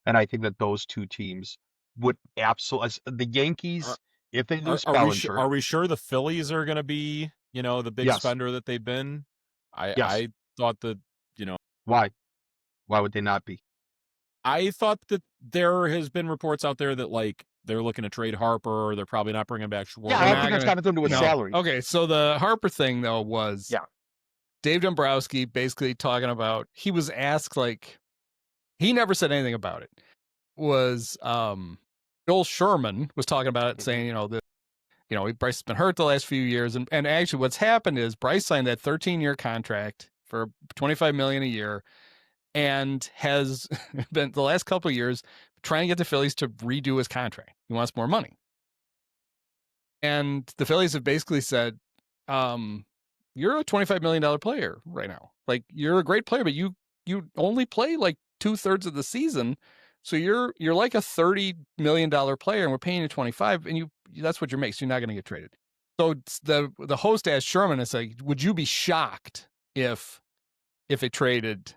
And I think that those two teams would absolutely, the Yankees, if they lose Bellinger. Are we sure the Phillies are going to be, the big spender that they've been? I thought that, Why? Why would they not be? I thought that there has been reports out there that like they're looking to trade Harper, or they're probably not bringing back Schwarber. Yeah, I don't think that's got nothing to do with salary. Okay, so the Harper thing though was Dave Dombrowski basically talking about, he was asked, like, he never said anything about it. Was Joel Sherman was talking about it, saying, Bryce has been hurt the last few years, and actually what's happened is Bryce signed that 13-year contract for $25 million a year, and has been the last couple of years trying to get the Phillies to redo his contract. He wants more money, and the Phillies have basically said, you're a $25 million player right now. Like, you're a great player, but you only play like 2/3 of the season. So you're like a $30 million player, and we're paying you 25, and that's what you're making. So you're not going to get traded. So the host asked Sherman, and said, would you be shocked if it traded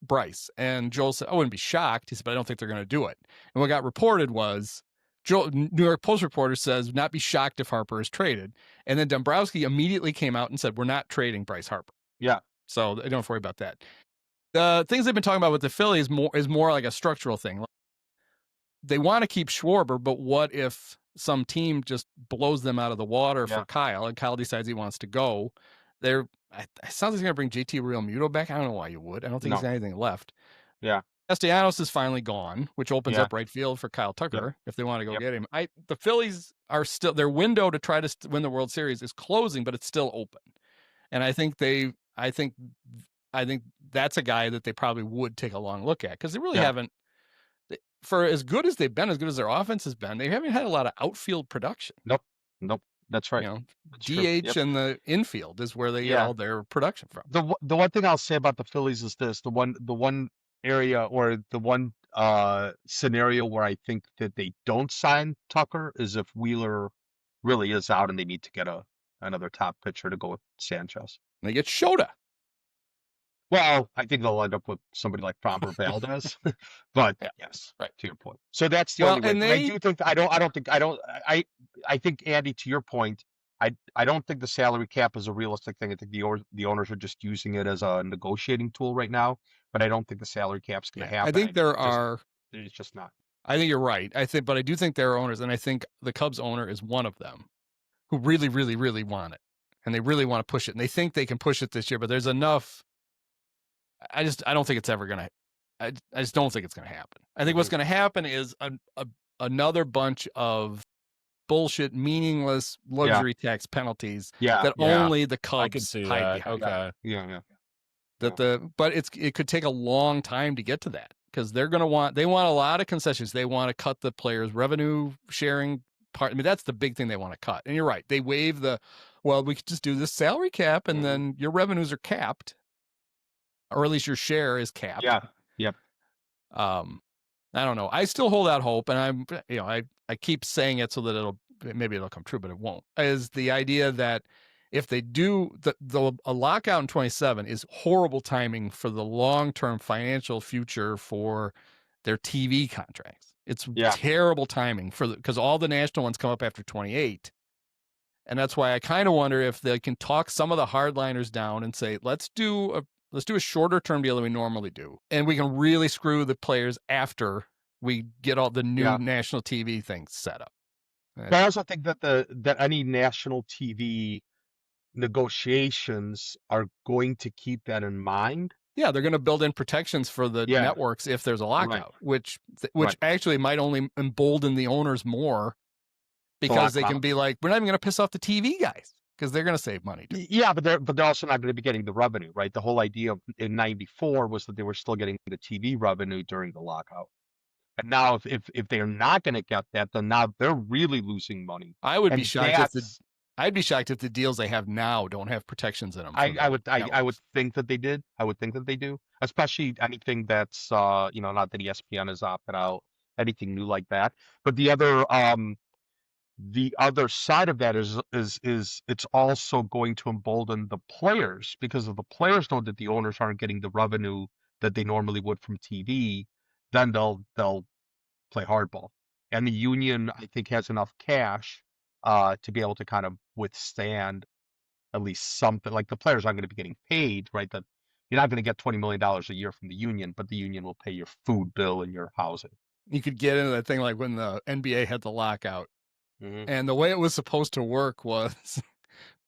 Bryce? And Joel said, I wouldn't be shocked. He said, but I don't think they're going to do it. And what got reported was, New York Post reporter says, not be shocked if Harper is traded. And then Dombrowski immediately came out and said, we're not trading Bryce Harper. Yeah. So I don't have to worry about that. The things they've been talking about with the Phillies is more like a structural thing. They want to keep Schwarber, but what if some team just blows them out of the water for Kyle, and Kyle decides he wants to go? It sounds like he's going to bring JT Realmuto back. I don't know why you would. I don't think he's got anything left. Yeah. Castellanos is finally gone, which opens up right field for Kyle Tucker if they want to go get him. The Phillies are still, their window to try to win the World Series is closing, but it's still open. And I think that's a guy that they probably would take a long look at, because they really haven't, for as good as they've been, as good as their offense has been, they haven't had a lot of outfield production. Nope. That's right. You know, That's true. DH Yep. and the infield is where they get Yeah. all their production from. The one thing I'll say about the Phillies is this: the one area or the one scenario where I think that they don't sign Tucker is if Wheeler really is out and they need to get another top pitcher to go with Sanchez. They get Shōta. Well, I think they'll end up with somebody like Framber Valdez, but Yeah. yes, Right. to your point. So that's the Well, only way. and But I do think I think Andy, to your point, I don't think the salary cap is a realistic thing. I think the owners are just using it as a negotiating tool right now. But I don't think the salary cap's going to I happen. think It's just not. I think you're right. But I do think there are owners, and I think the Cubs owner is one of them, who really, really, really want it, and they really want to push it, and they think they can push it this year. But there's enough. I don't think it's ever gonna. I just don't think it's gonna happen. I think what's gonna happen is another bunch of bullshit, meaningless luxury tax penalties that only the Cubs I could see hide that. behind. Okay. Yeah. But it could take a long time to get to that because they want a lot of concessions. They want to cut the players' revenue sharing part. I mean, that's the big thing they want to cut. And you're right. They waive we could just do this salary cap and then your revenues are capped, or at least your share is capped. Yeah. Yep. I don't know. I still hold out hope, and I keep saying it so that maybe it'll come true, but it won't. Is the idea that if they do a lockout in 27 is horrible timing for the long-term financial future for their TV contracts. It's terrible timing because all the national ones come up after 28. And that's why I kind of wonder if they can talk some of the hardliners down and say, let's do a shorter term deal than we normally do. And we can really screw the players after we get all the new national TV things set up. But I also think that any national TV negotiations are going to keep that in mind. Yeah, they're going to build in protections for the networks if there's a lockout, which actually might only embolden the owners more because they can be like, we're not even going to piss off the TV guys because they're going to save money too. Yeah, but they're also not going to be getting the revenue, right? The whole idea in '94 was that they were still getting the TV revenue during the lockout. And now if they're not going to get that, then now they're really losing money. I would be shocked I'd be shocked if the deals they have now don't have protections in them. I would think that they did. I would think that they do, especially anything that's not that ESPN is opted out, anything new like that. But the other side of that is it's also going to embolden the players, because if the players know that the owners aren't getting the revenue that they normally would from TV, then they'll play hardball. And the union, I think, has enough cash to be able to kind of withstand at least something. Like, the players aren't going to be getting paid, right? That you're not going to get $20 million a year from the union, but the union will pay your food bill and your housing. You could get into that thing like when the NBA had the lockout. And the way it was supposed to work was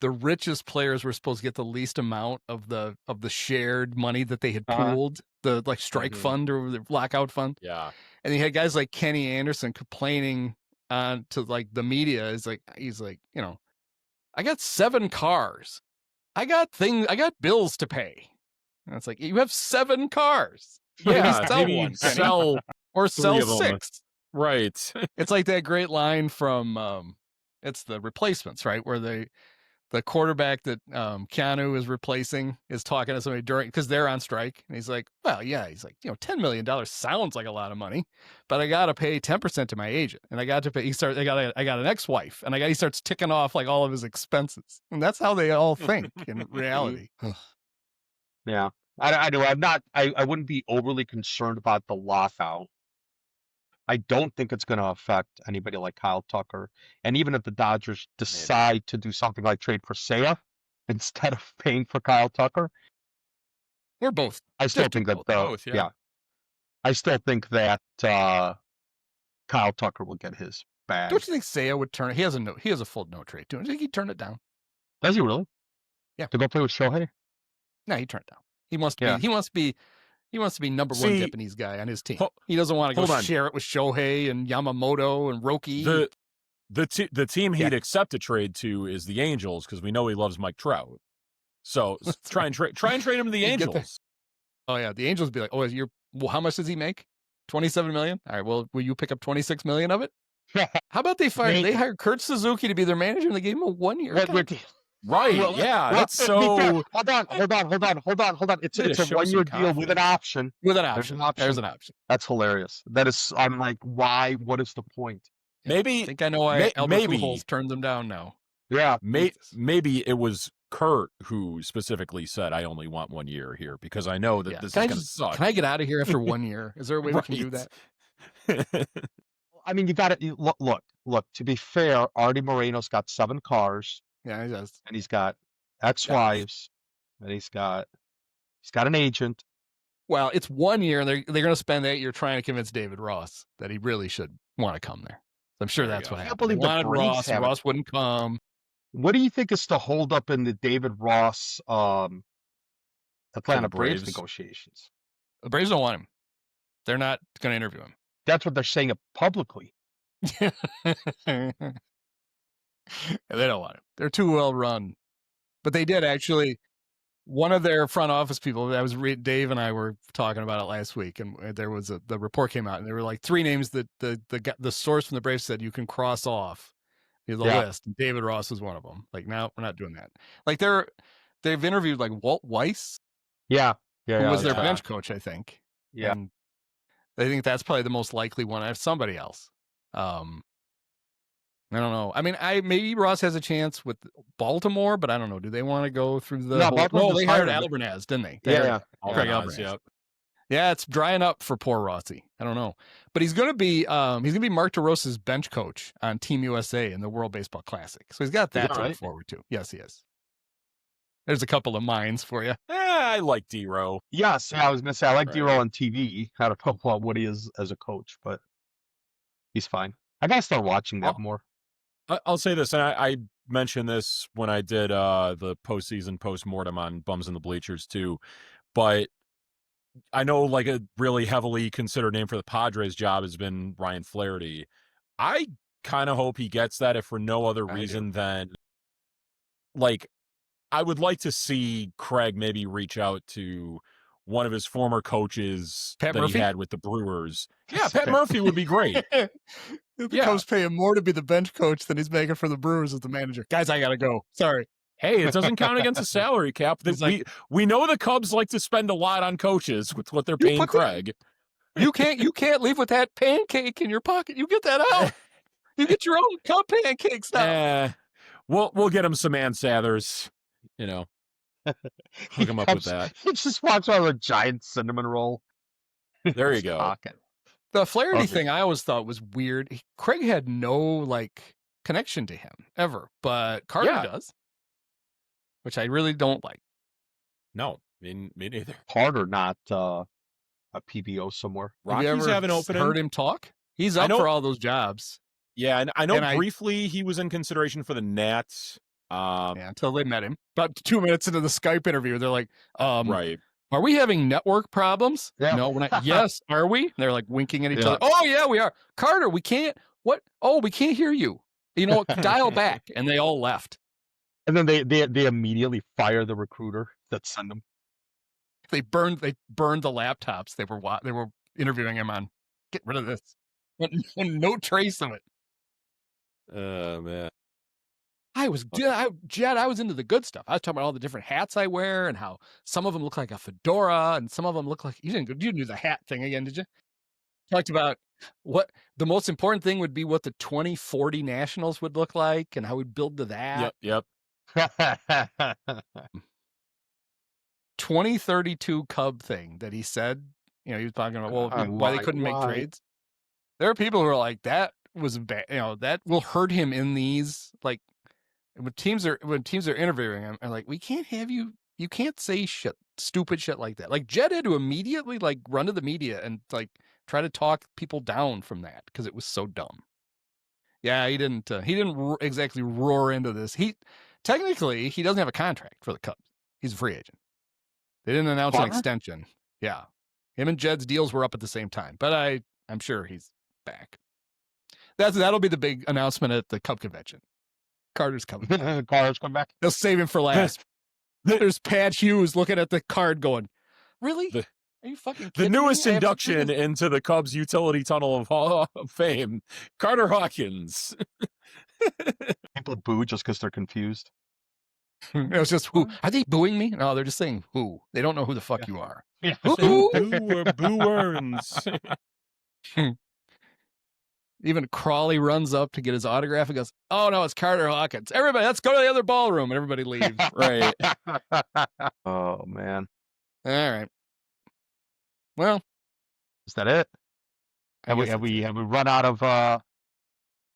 the richest players were supposed to get the least amount of the shared money that they had pooled, the strike fund or the lockout fund. Yeah. And you had guys like Kenny Anderson complaining to like the media. He's like, I got 7 cars. I got bills to pay. And it's like, you have 7 cars. Yeah, maybe sell 6. Right. It's like that great line from it's The Replacements, right? Where the quarterback that Keanu is replacing is talking to somebody because they're on strike. And he's like, well, yeah. He's like, $10 million sounds like a lot of money, but I got to pay 10% to my agent. And I got to pay, I got an ex-wife, and he starts ticking off like all of his expenses. And that's how they all think in reality. Yeah. I know. I wouldn't be overly concerned about the lockout. I don't think it's going to affect anybody like Kyle Tucker. And even if the Dodgers decide to do something like trade for Seiya instead of paying for Kyle Tucker, or both, I still think that I still think that Kyle Tucker will get his bag. Don't you think Seiya would turn it? He has a full no trade too. Do you think he'd turn it down? Does he really? Yeah. To go play with Shohei? No, he turned it down. He wants to be number one Japanese guy on his team. He doesn't want to go share it with Shohei and Yamamoto and Roki. The team he'd accept a trade to is the Angels, because we know he loves Mike Trout. So try and trade him to the Angels. Oh yeah, the Angels would be like, how much does he make? $27 million. All right, well, will you pick up $26 million of it? How about they They- hired Kurt Suzuki to be their manager and they gave him a 1-year What- contract? Right. Well, yeah. well, That's to be fair, so. hold on. It's Way to a show some 1-year deal with an confidence. option. With an There's option. an option. There's an option. That's hilarious. I'm like, why? What is the point? Maybe. I think I know why Albert maybe. Pujols turned them down now. Yeah. Maybe it was Kurt who specifically said, "I only want 1 year here," because I know that Yeah. this Can is I going to just- suck. Can I get out of here after 1 year? Is there a way we can do that? I mean, you got to look. To be fair, Artie Moreno's got 7 cars, Yeah, he does. and he's got ex-wives, and he's got an agent. Well, it's 1 year, and they're going to spend that year trying to convince David Ross that he really should want to come there. So I'm sure There you that's go. what I can't happened. They believe the wanted Braves Ross. haven't- Ross wouldn't come. What do you think is the holdup in the David Ross Atlanta Braves Braves? negotiations? The Braves don't want him. They're not going to interview That's what they're saying publicly. him. They don't want him. They're too well run. But they did actually. One of their front office people, Dave and I were talking about it last week, and there was the report came out, and there were like 3 names that the source from the Braves said you can cross off the list. And David Ross was one of them. Like, no, we're not doing that. Like they've interviewed like Walt Weiss, Yeah. who was their bench coach, I think. Yeah. And I think that's probably the most likely one. I have somebody else. I don't know. I mean, maybe Ross has a chance with Baltimore, but I don't know. Do they want to go through the? No, Baltimore they just hired hired him. Albertaz, didn't they? Yeah. Craig Alvarez, Alvarez. yep. Yeah, it's drying up for poor Rossi. I don't know, but he's going to be Mark DeRosa's bench coach on Team USA in the World Baseball Classic. So he's got that to look forward to. Yes, he is. There's a couple of mines for you. I like D-Row. Yes, I was gonna say I like Right. D-Roll on TV. I don't know what he is as a coach, but he's fine. I gotta start watching that more. I'll say this, and I mentioned this when I did the postseason postmortem on Bums in the Bleachers too, but I know like a really heavily considered name for the Padres job has been Ryan Flaherty. I kind of hope he gets that, if for no other reason than like I would like to see Craig maybe reach out to one of his former coaches Pat that Murphy? he had with the Brewers. Yeah, Pat Murphy would be great. The Cubs pay him more to be the bench coach than he's making for the Brewers as the manager. Guys, I gotta go. Sorry. Hey, it doesn't count against the salary cap. He's like- We know the Cubs like to spend a lot on coaches with what they're paying put the- Craig. You can't leave with that pancake in your pocket. You get that out. You get your own cup pancakes now. We'll get him some Ann Sathers. You know, hook him up with that. He just walks around with a giant cinnamon roll. There you His go. pocket. The Flaherty Okay. thing I always thought was weird. Craig had no like connection to him ever, but Carter Yeah. does, which I really don't like. No, me neither. Carter, not a PBO somewhere. Have you Rockies ever have an opening. heard him talk? He's I up know- for all those jobs. Yeah, and I know And briefly he was in consideration for the Nats. Yeah, until they met him. About 2 minutes into the Skype interview, they're like, Right. Are we having network problems? Yeah. No, we're not. Yes, are we? They're like winking at each Yeah. other. Oh, yeah, we are. Carter, we can't. What? Oh, we can't hear you. You know what? Dial back. And they all left. And then they immediately fire the recruiter that sent them. They burned the laptops they were interviewing him on. Get rid of this. And no trace of it. Oh man. I was into the good stuff. I was talking about all the different hats I wear and how some of them look like a fedora and some of them look like you didn't do the hat thing again, did you? Talked about what the most important thing would be what the 2040 Nationals would look like and how we'd build to that. Yep. 2032 Cub thing that he said, he was talking about why they couldn't make trades. There are people who are like, that was bad, that will hurt him in these like when teams are interviewing him and like, we can't have you can't say stupid shit like that. Like Jed had to immediately like run to the media and like try to talk people down from that because it was so dumb. Yeah, he didn't exactly roar into this. Technically he doesn't have a contract for the Cubs. He's a free agent. They didn't announce an extension. Yeah. Him and Jed's deals were up at the same time, but I'm sure he's back. That'll be the big announcement at the Cub convention. Carter's coming. Carter's come back. They'll save him for last. There's Pat Hughes looking at the card going, really? Are you fucking The kidding me? newest I have to do induction this. into the Cubs utility tunnel of Hall of Fame, Carter Hawkins. People boo just because they're confused. It was just who. Are they booing me? No, they're just saying who. They don't know who the fuck you are. Yeah. Who? Boo or Boo Earns. Even Crawley runs up to get his autograph and goes, "Oh no, it's Carter Hawkins. Everybody, let's go to the other ballroom." And everybody leaves. Right. Oh man, All right. Well, is that it? I Have we guess have that's we it. have we run out of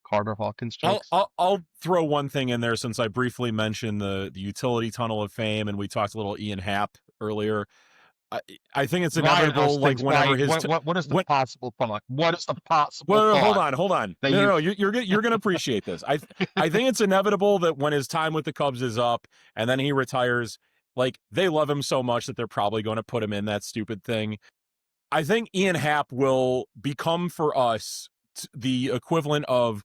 Carter Hawkins jokes? I'll throw one thing in there since I briefly mentioned the utility tunnel of fame, and we talked a little Ian Happ earlier. I think it's inevitable. Like whenever his what is the possible thought? What is the possible? Well, thought? hold on. that No, you're gonna appreciate this. I think it's inevitable that when his time with the Cubs is up and then he retires, like they love him so much that they're probably going to put him in that stupid thing. I think Ian Happ will become for us the equivalent of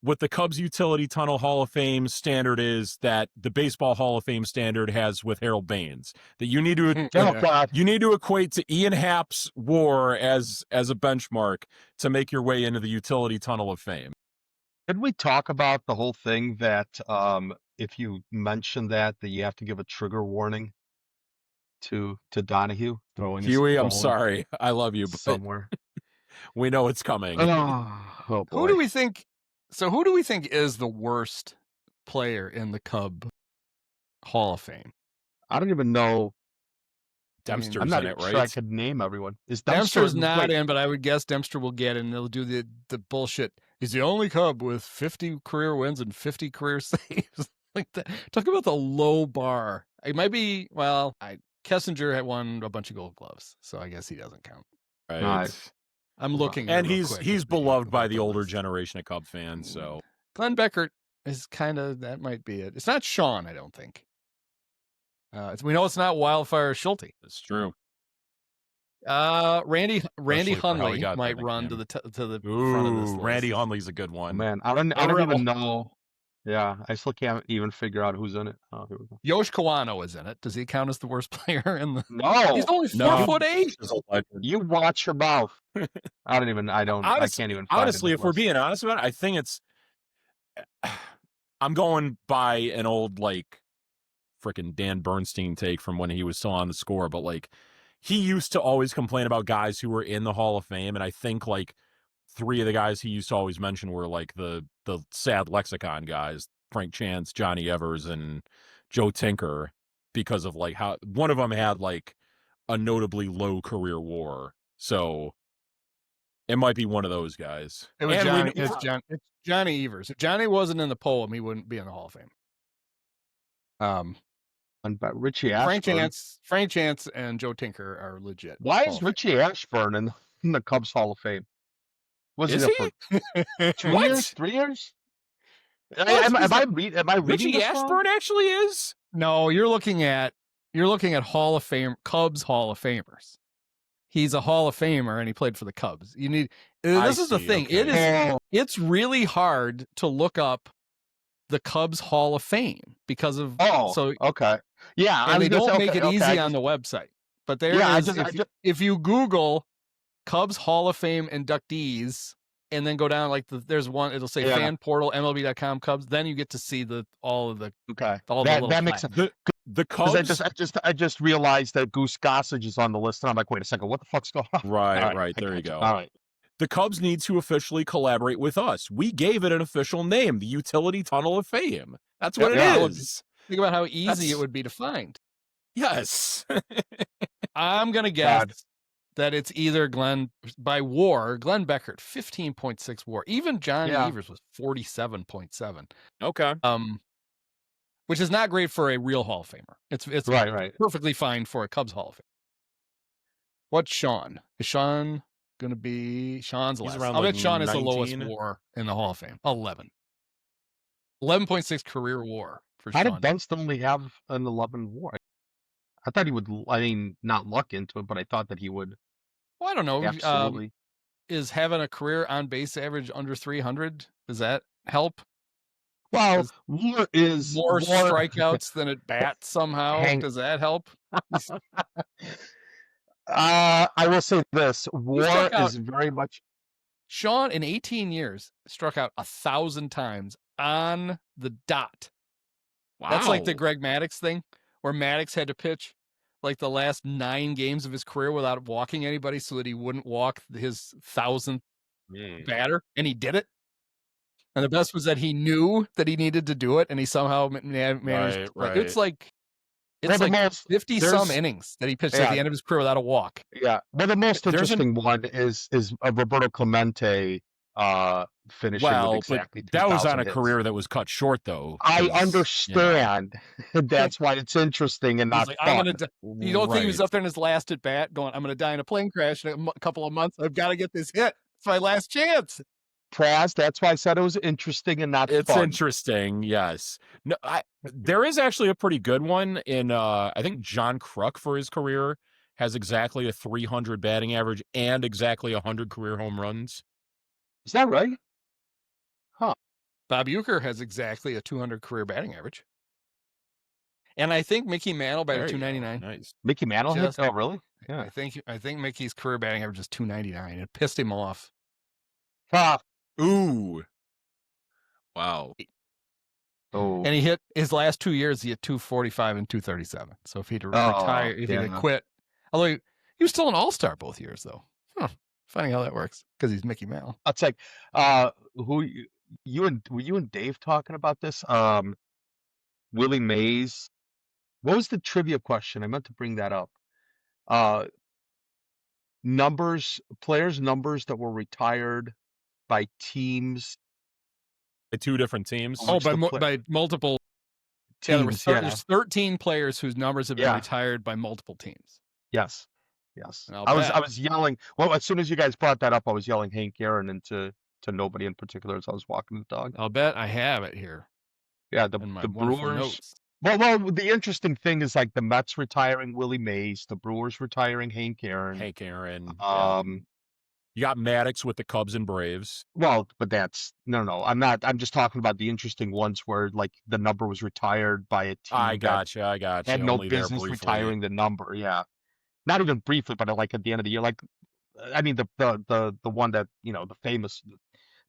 what the Cubs Utility Tunnel Hall of Fame standard is that the Baseball Hall of Fame standard has with Harold Baines. That you need to Oh God! you need to equate to Ian Happ's WAR as a benchmark to make your way into the Utility Tunnel of Fame. Did we talk about the whole thing that if you mention that you have to give a trigger warning to Donahue throwing his Huey, I'm phone sorry. I love you, but somewhere? we know it's coming. Oh boy! Who do we think? So who do we think is the worst player in the Cub Hall of Fame? I don't even know. Dempster's I'm not in it, even right? sure I could name everyone. Is Dempster's not wait, in, but I would guess Dempster will get in. They'll do the bullshit. He's the only Cub with 50 career wins and 50 career saves. Like that. Talk about the low bar. It might be, well, Kessinger had won a bunch of Gold Gloves, so I guess he doesn't count. Right. I'm looking And at it real quick he's as we beloved go by down the older list. generation of Cub fans, so Glenn Beckert is kind of, that might be it. It's not Sean, I don't think. We know it's not Wildfire Shōta. it's true. Randy Especially for how he Hundley got that might run to nickname. the front of this Ooh, list. Randy Hundley's a good Oh, one. man, I don't even know. Yeah, I still can't even figure out who's in it. Oh, here we go. Yosh Kawano is in it. Does he count as the worst player in the? No, He's only 4'8". you watch your mouth. I can't even. I can't even. Find Honestly, it if we're being honest about it, I think it's. I'm going by an old like, freaking Dan Bernstein take from when he was still on the Score, but like, he used to always complain about guys who were in the Hall of Fame, and I think like 3 of the guys he used to always mention were like the sad lexicon guys, Frank Chance, Johnny Evers, and Joe Tinker, because of like how one of them had like a notably low career WAR. So it might be one of those guys. It was And it's Johnny Evers. If Johnny wasn't in the poem, he wouldn't be in the Hall of Fame. And but Richie Ashburn. Frank Chance, and Joe Tinker are legit. Why is Richie Ashburn in the Cubs Hall of Fame? Was Is he? For 2 What? years? 3 years? Am I reading Richie this Ashburn wrong? actually is? No, you're looking at Hall of Fame Cubs Hall of Famers. He's a Hall of Famer and he played for the Cubs. This is the thing. Okay. It's really hard to look up the Cubs Hall of Fame because of okay. Yeah, and they don't make it easy on the website. But if you Google Cubs Hall of Fame inductees and then go down like there's one, it'll say fan portal MLB.com Cubs. Then you get to see all the that makes sense. The Cubs. I just realized that Goose Gossage is on the list, and I'm like, wait a second, what the fuck's going on? Right. There you go. All right. The Cubs need to officially collaborate with us. We gave it an official name, the Utility Tunnel of Fame. That's what it is. Think about how easy it would be to find. Yes. I'm going to guess that it's either Glenn Beckert, 15.6 WAR. Even Johnny Evers was 47.7. Okay. Which is not great for a real Hall of Famer. It's right. Perfectly fine for a Cubs Hall of Fame. What's Sean? Is Sean going to be Sean's last? I'll bet Sean is the lowest WAR in the Hall of Fame. 11.6 career WAR for Sean. How did Dunston only have an 11 WAR? I thought he would. I mean, not luck into it, but I thought that he would. Well, I don't know. Absolutely. Is having a career on base average under 300? Does that help? Well, WAR is more strikeouts than at bat somehow. Does that help? I will say this: WAR struck out- is very much. Sean, in 18 years, struck out 1,000 times on the dot. Wow. That's like the Greg Maddux thing, where Maddux had to pitch like the last 9 games of his career without walking anybody so that he wouldn't walk his 1,000th batter, and he did it. And the best was that he knew that he needed to do it, and he somehow managed. Right. It's like Well, the most- 50 some there's- innings that he pitched Yeah. at the end of his career without a walk. Yeah. Well, the most There's an- interesting one is Roberto Clemente finishing with Well, exactly but that was 2,000 on a hits. career that was cut short, though. I 'cause, you know, understand. That's why it's interesting and He's not like, fun. I'm gonna. You don't think he was Right. up there in his last at bat, going, "I'm gonna die in a plane crash in a couple of months. I've got to get this hit. It's my last chance." Praz, that's why I said it was interesting and not It's fun. interesting, yes. No, there is actually a pretty good one in I think John Kruk for his career has exactly a 300 batting average and exactly 100 career home runs. Is that right? Bob Uecker has exactly a 200 career batting average, and I think Mickey Mantle batted There you go. 299. Nice. Mickey Mantle hit? Just- Oh, really? Yeah. I think Mickey's career batting average is 299. It pissed him off. Ooh. Wow. Oh. And he hit his last 2 years. He hit 245 and 237. So if he'd retired, if he'd yeah. quit, although he was still an all-star both years, though. Funny how that works because he's Mickey Mantle. It's like, were you and Dave talking about this? Willie Mays. What was the trivia question? I meant to bring that up. Players' numbers that were retired by teams. The 2 different teams. Oh, by the by multiple. Yeah, Teams, there's 13 players whose numbers have been Yeah. retired by multiple teams. Yes. I'll I bet. was yelling. Well, as soon as you guys brought that up, I was yelling Hank Aaron into nobody in particular as I was walking the dog. I'll bet I have it here Yeah, in my the wonderful Brewers. notes. Well, the interesting thing is like the Mets retiring Willie Mays, the Brewers retiring Hank Aaron. Hank Aaron. Yeah. You got Maddox with the Cubs and Braves. Well, but that's no. I'm not. I'm just talking about the interesting ones where like the number was retired by a team I that gotcha. had no Only there business briefly. retiring the number. Yeah, not even briefly, but like at the end of the year. Like, I mean, the one that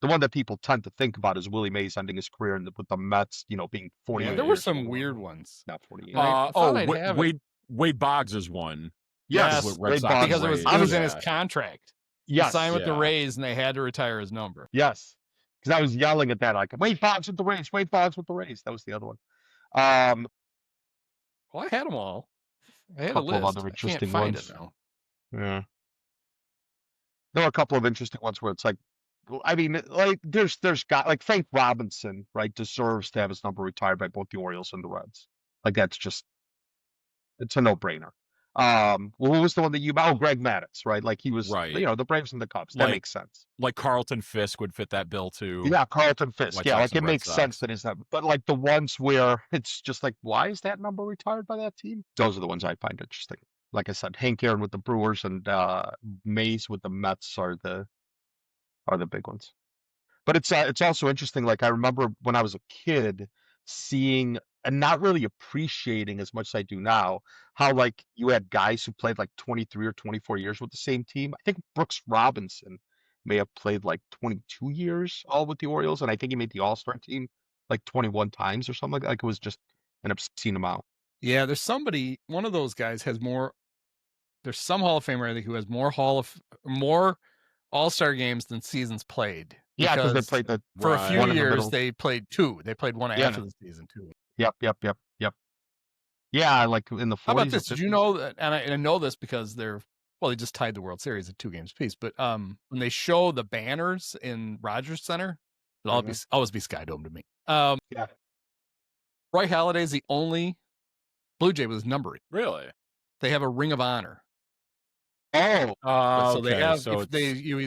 the one that people tend to think about is Willie Mays ending his career with the Mets. Being 40. Yeah, there were some weird ones. Not 48. I thought I'd have it. Wade Boggs is one. Yes, with Red Wade Sox Boggs. Because it was Rays. in his Yeah. contract. Yes, He signed with the yeah. Rays, and they had to retire his number. yes. Because I was yelling at that like Wade Boggs with the Rays. Wade Boggs with the Rays. That was the other one. Well, I had them all. I had a Couple of list. other I can't interesting find ones. it now. Yeah. There were a couple of interesting ones where it's like, I mean, like there's got like Frank Robinson, right, deserves to have his number retired by both the Orioles and the Reds. Like that's just, it's a no-brainer. Well, who was the one that Greg Maddux, right? Like he was, Right. The Braves and the Cubs. That Like- makes sense. Like Carlton Fisk would fit that bill too. Yeah, Carlton Fisk. White Yeah, Sox like and it Red makes Sox. sense that it's not. But like the ones where it's just like, why is that number retired by that team? Those are the ones I find interesting. Like I said, Hank Aaron with the Brewers and Mays with the Mets are the big ones. But it's also interesting. Like I remember when I was a kid seeing and not really appreciating as much as I do now how like you had guys who played like 23 or 24 years with the same team. I think Brooks Robinson may have played like 22 years all with the Orioles, and I think he made the All-Star team like 21 times or something like that. Like it was just an obscene amount. Yeah, there's somebody. One of those guys has more. There's some Hall of Famer I think who has more All-Star games than seasons played. Yeah, because they Because played the for a Right. few One in the years middle. they played 2. They played one Yeah. after the season too. Yep. Yeah, like in the 40s. How about or this? Did you 50s. know that? And I know this because they just tied the World Series at 2 games apiece. But when they show the banners in Rogers Center, it'll always be Sky Dome to me. Yeah. Roy Halladay's the only Blue Jay with his number. Really? They have a Ring of Honor. Oh, So they Okay, have so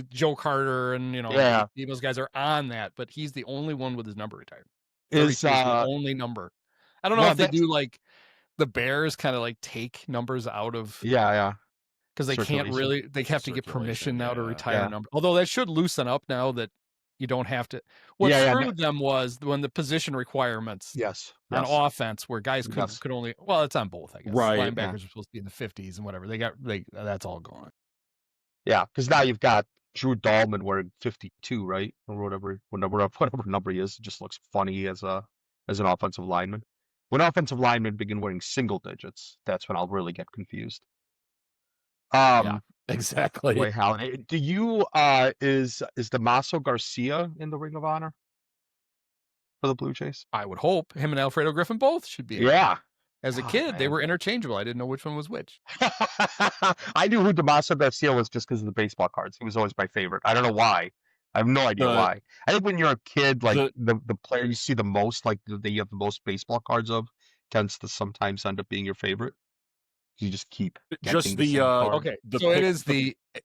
Joe Carter and Yeah. those guys are on that, but he's the only one with his number retired. is 32 the only number. I don't know well, if they that's- do like the Bears kind of like take numbers out of yeah. because they can't Circulation. really they have to get Circulation, permission now to yeah. retire Yeah. a number. Although that should loosen up now that you don't have to. What screwed them was when the position requirements on offense, where guys could only. Well, it's on both, I guess. Right. Linebackers are supposed to be in the 50s and whatever. That's all gone. Yeah, because now you've got Drew Dahlman wearing 52, right, or whatever number he is. It just looks funny as an offensive lineman. When offensive linemen begin wearing single digits, that's when I'll really get confused. Yeah, exactly. Wait, Halliday, do you is Damaso Garcia in the Ring of Honor for the Blue Jays? I would hope him and Alfredo Griffin both should be. Yeah. As a kid, they were interchangeable. I didn't know which one was which. I knew who Damaso Garcia was just because of the baseball cards. He was always my favorite. I don't know why. I have no idea why. I think when you're a kid, like the player you see the most, like that you have the most baseball cards of, tends to sometimes end up being your favorite. You just keep just the okay. So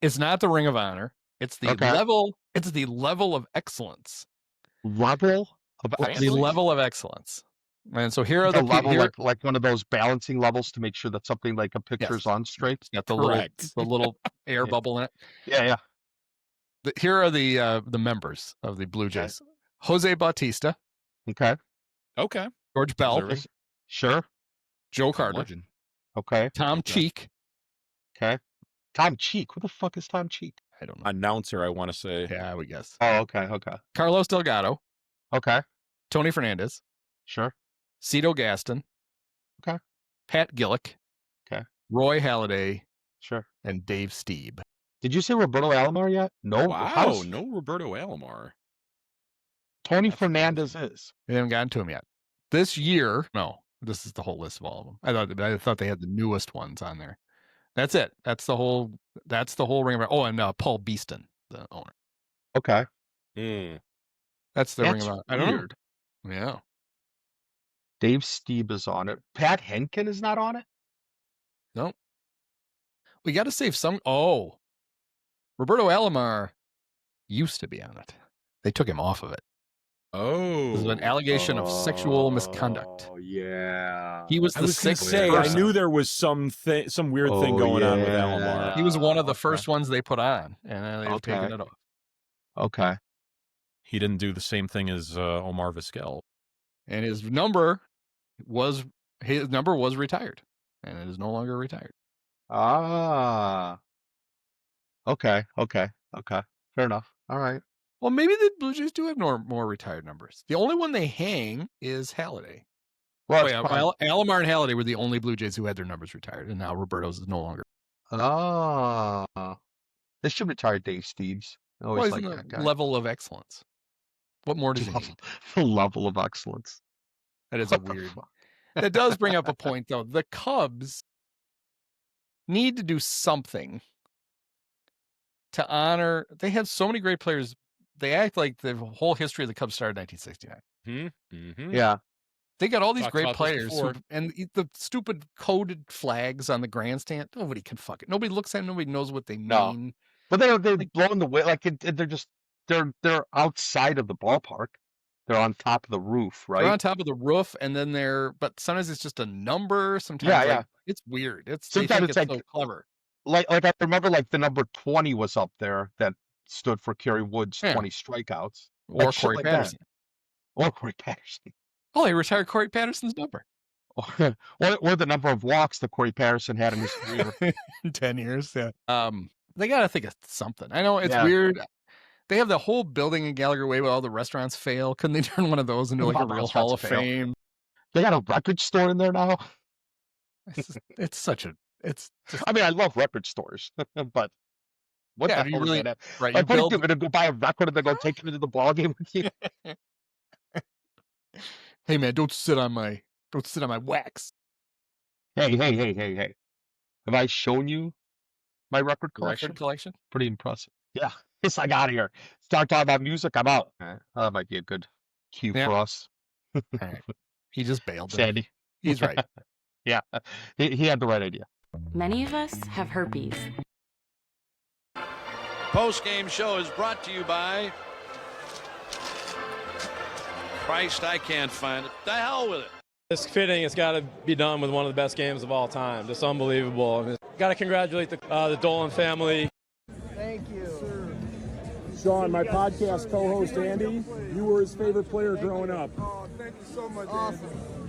it's not the Ring of Honor. It's the level. It's the level of excellence. Level of excellence. The level of excellence. And so here are the level, like one of those balancing levels to make sure that something like a picture's on straight. It's got the little air bubble in it. Yeah. Here are the members of the Blue Jays. Jose Bautista. Okay. George Bell. Sure. Joe Carter. Okay. Tom Cheek. Okay. Tom Cheek. Who the fuck is Tom Cheek? I don't know. Announcer, I want to say. Yeah, we guess. Oh, okay. Carlos Delgado. Okay. Tony Fernandez. Sure. Cito Gaston. Okay. Pat Gillick. Okay. Roy Halladay. Sure. And Dave Steeb. Did you say Roberto Alomar yet? No. Wow, no Roberto Alomar. Tony Fernandez is. They haven't gotten to him yet. This year, no. This is the whole list of all of them. I thought they had the newest ones on there. That's it. That's the whole ring of. Oh, and Paul Beeston, the owner. Okay. That's the ring of. I don't know. Yeah. Dave Steeb is on it. Pat Henkin is not on it? No. We got to save some. Oh. Roberto Alomar used to be on it. They took him off of it. Oh. This is an allegation of sexual misconduct. Oh, yeah. He was the sixth person. I knew there was some weird thing going on with Alomar. He was one of the first ones they put on, and they've taken it off. Okay. He didn't do the same thing as Omar Vizquel. And his number was retired, and it is no longer retired. Ah. Okay. Fair enough. All right. Well, maybe the Blue Jays do have more retired numbers. The only one they hang is Halladay. Well, Alomar and Halladay were the only Blue Jays who had their numbers retired, and now Roberto's is no longer. Ah. They should retire Dave Steeves. I always like that guy. Level of excellence. What more does he need? The level of excellence. That is a weird. That does bring up a point, though. The Cubs need to do something to honor. They have so many great players. They act like the whole history of the Cubs started in 1969. Mm-hmm. Yeah. They got all these great players, and the stupid coded flags on the grandstand. Nobody can fuck it. Nobody looks at them. Nobody knows what they mean. No. But they're blowing the way, like they're outside of the ballpark. They're on top of the roof, right? They're on top of the roof, and then but sometimes it's just a number. Sometimes it's weird. Sometimes it's like so clever. Like I remember, like the number 20 was up there that stood for Kerry Wood's 20 strikeouts, or Corey Patterson, or Corey Patterson. Oh, they retired Corey Patterson's number, or the number of walks that Corey Patterson had in his career. 10 years. Yeah. They got to think of something. I know it's weird. They have the whole building in Gallagher Way where all the restaurants fail. Couldn't they turn one of those into like a real Hall of Fame? They got a record store in there now. It's just, I mean, I love record stores, but what the hell you really, that? Right, like, what are you going to go buy a record and then go take it into the ballgame with you? Hey man, don't sit on my wax. Hey. Have I shown you my record collection? Pretty impressive. Yeah. It's like out of here. Start talking about music, I'm out. That might be a good cue for us. Right. He just bailed. Sandy. He's right. Yeah. He had the right idea. Many of us have herpes. Post-game show is brought to you by Christ, I can't find it. The hell with it. It's fitting. It's got to be done with one of the best games of all time. Just unbelievable. Got to congratulate the Dolan family. Thank you. Sean, my podcast co-host Andy, you were his favorite player growing up. Oh, thank you so much. Awesome.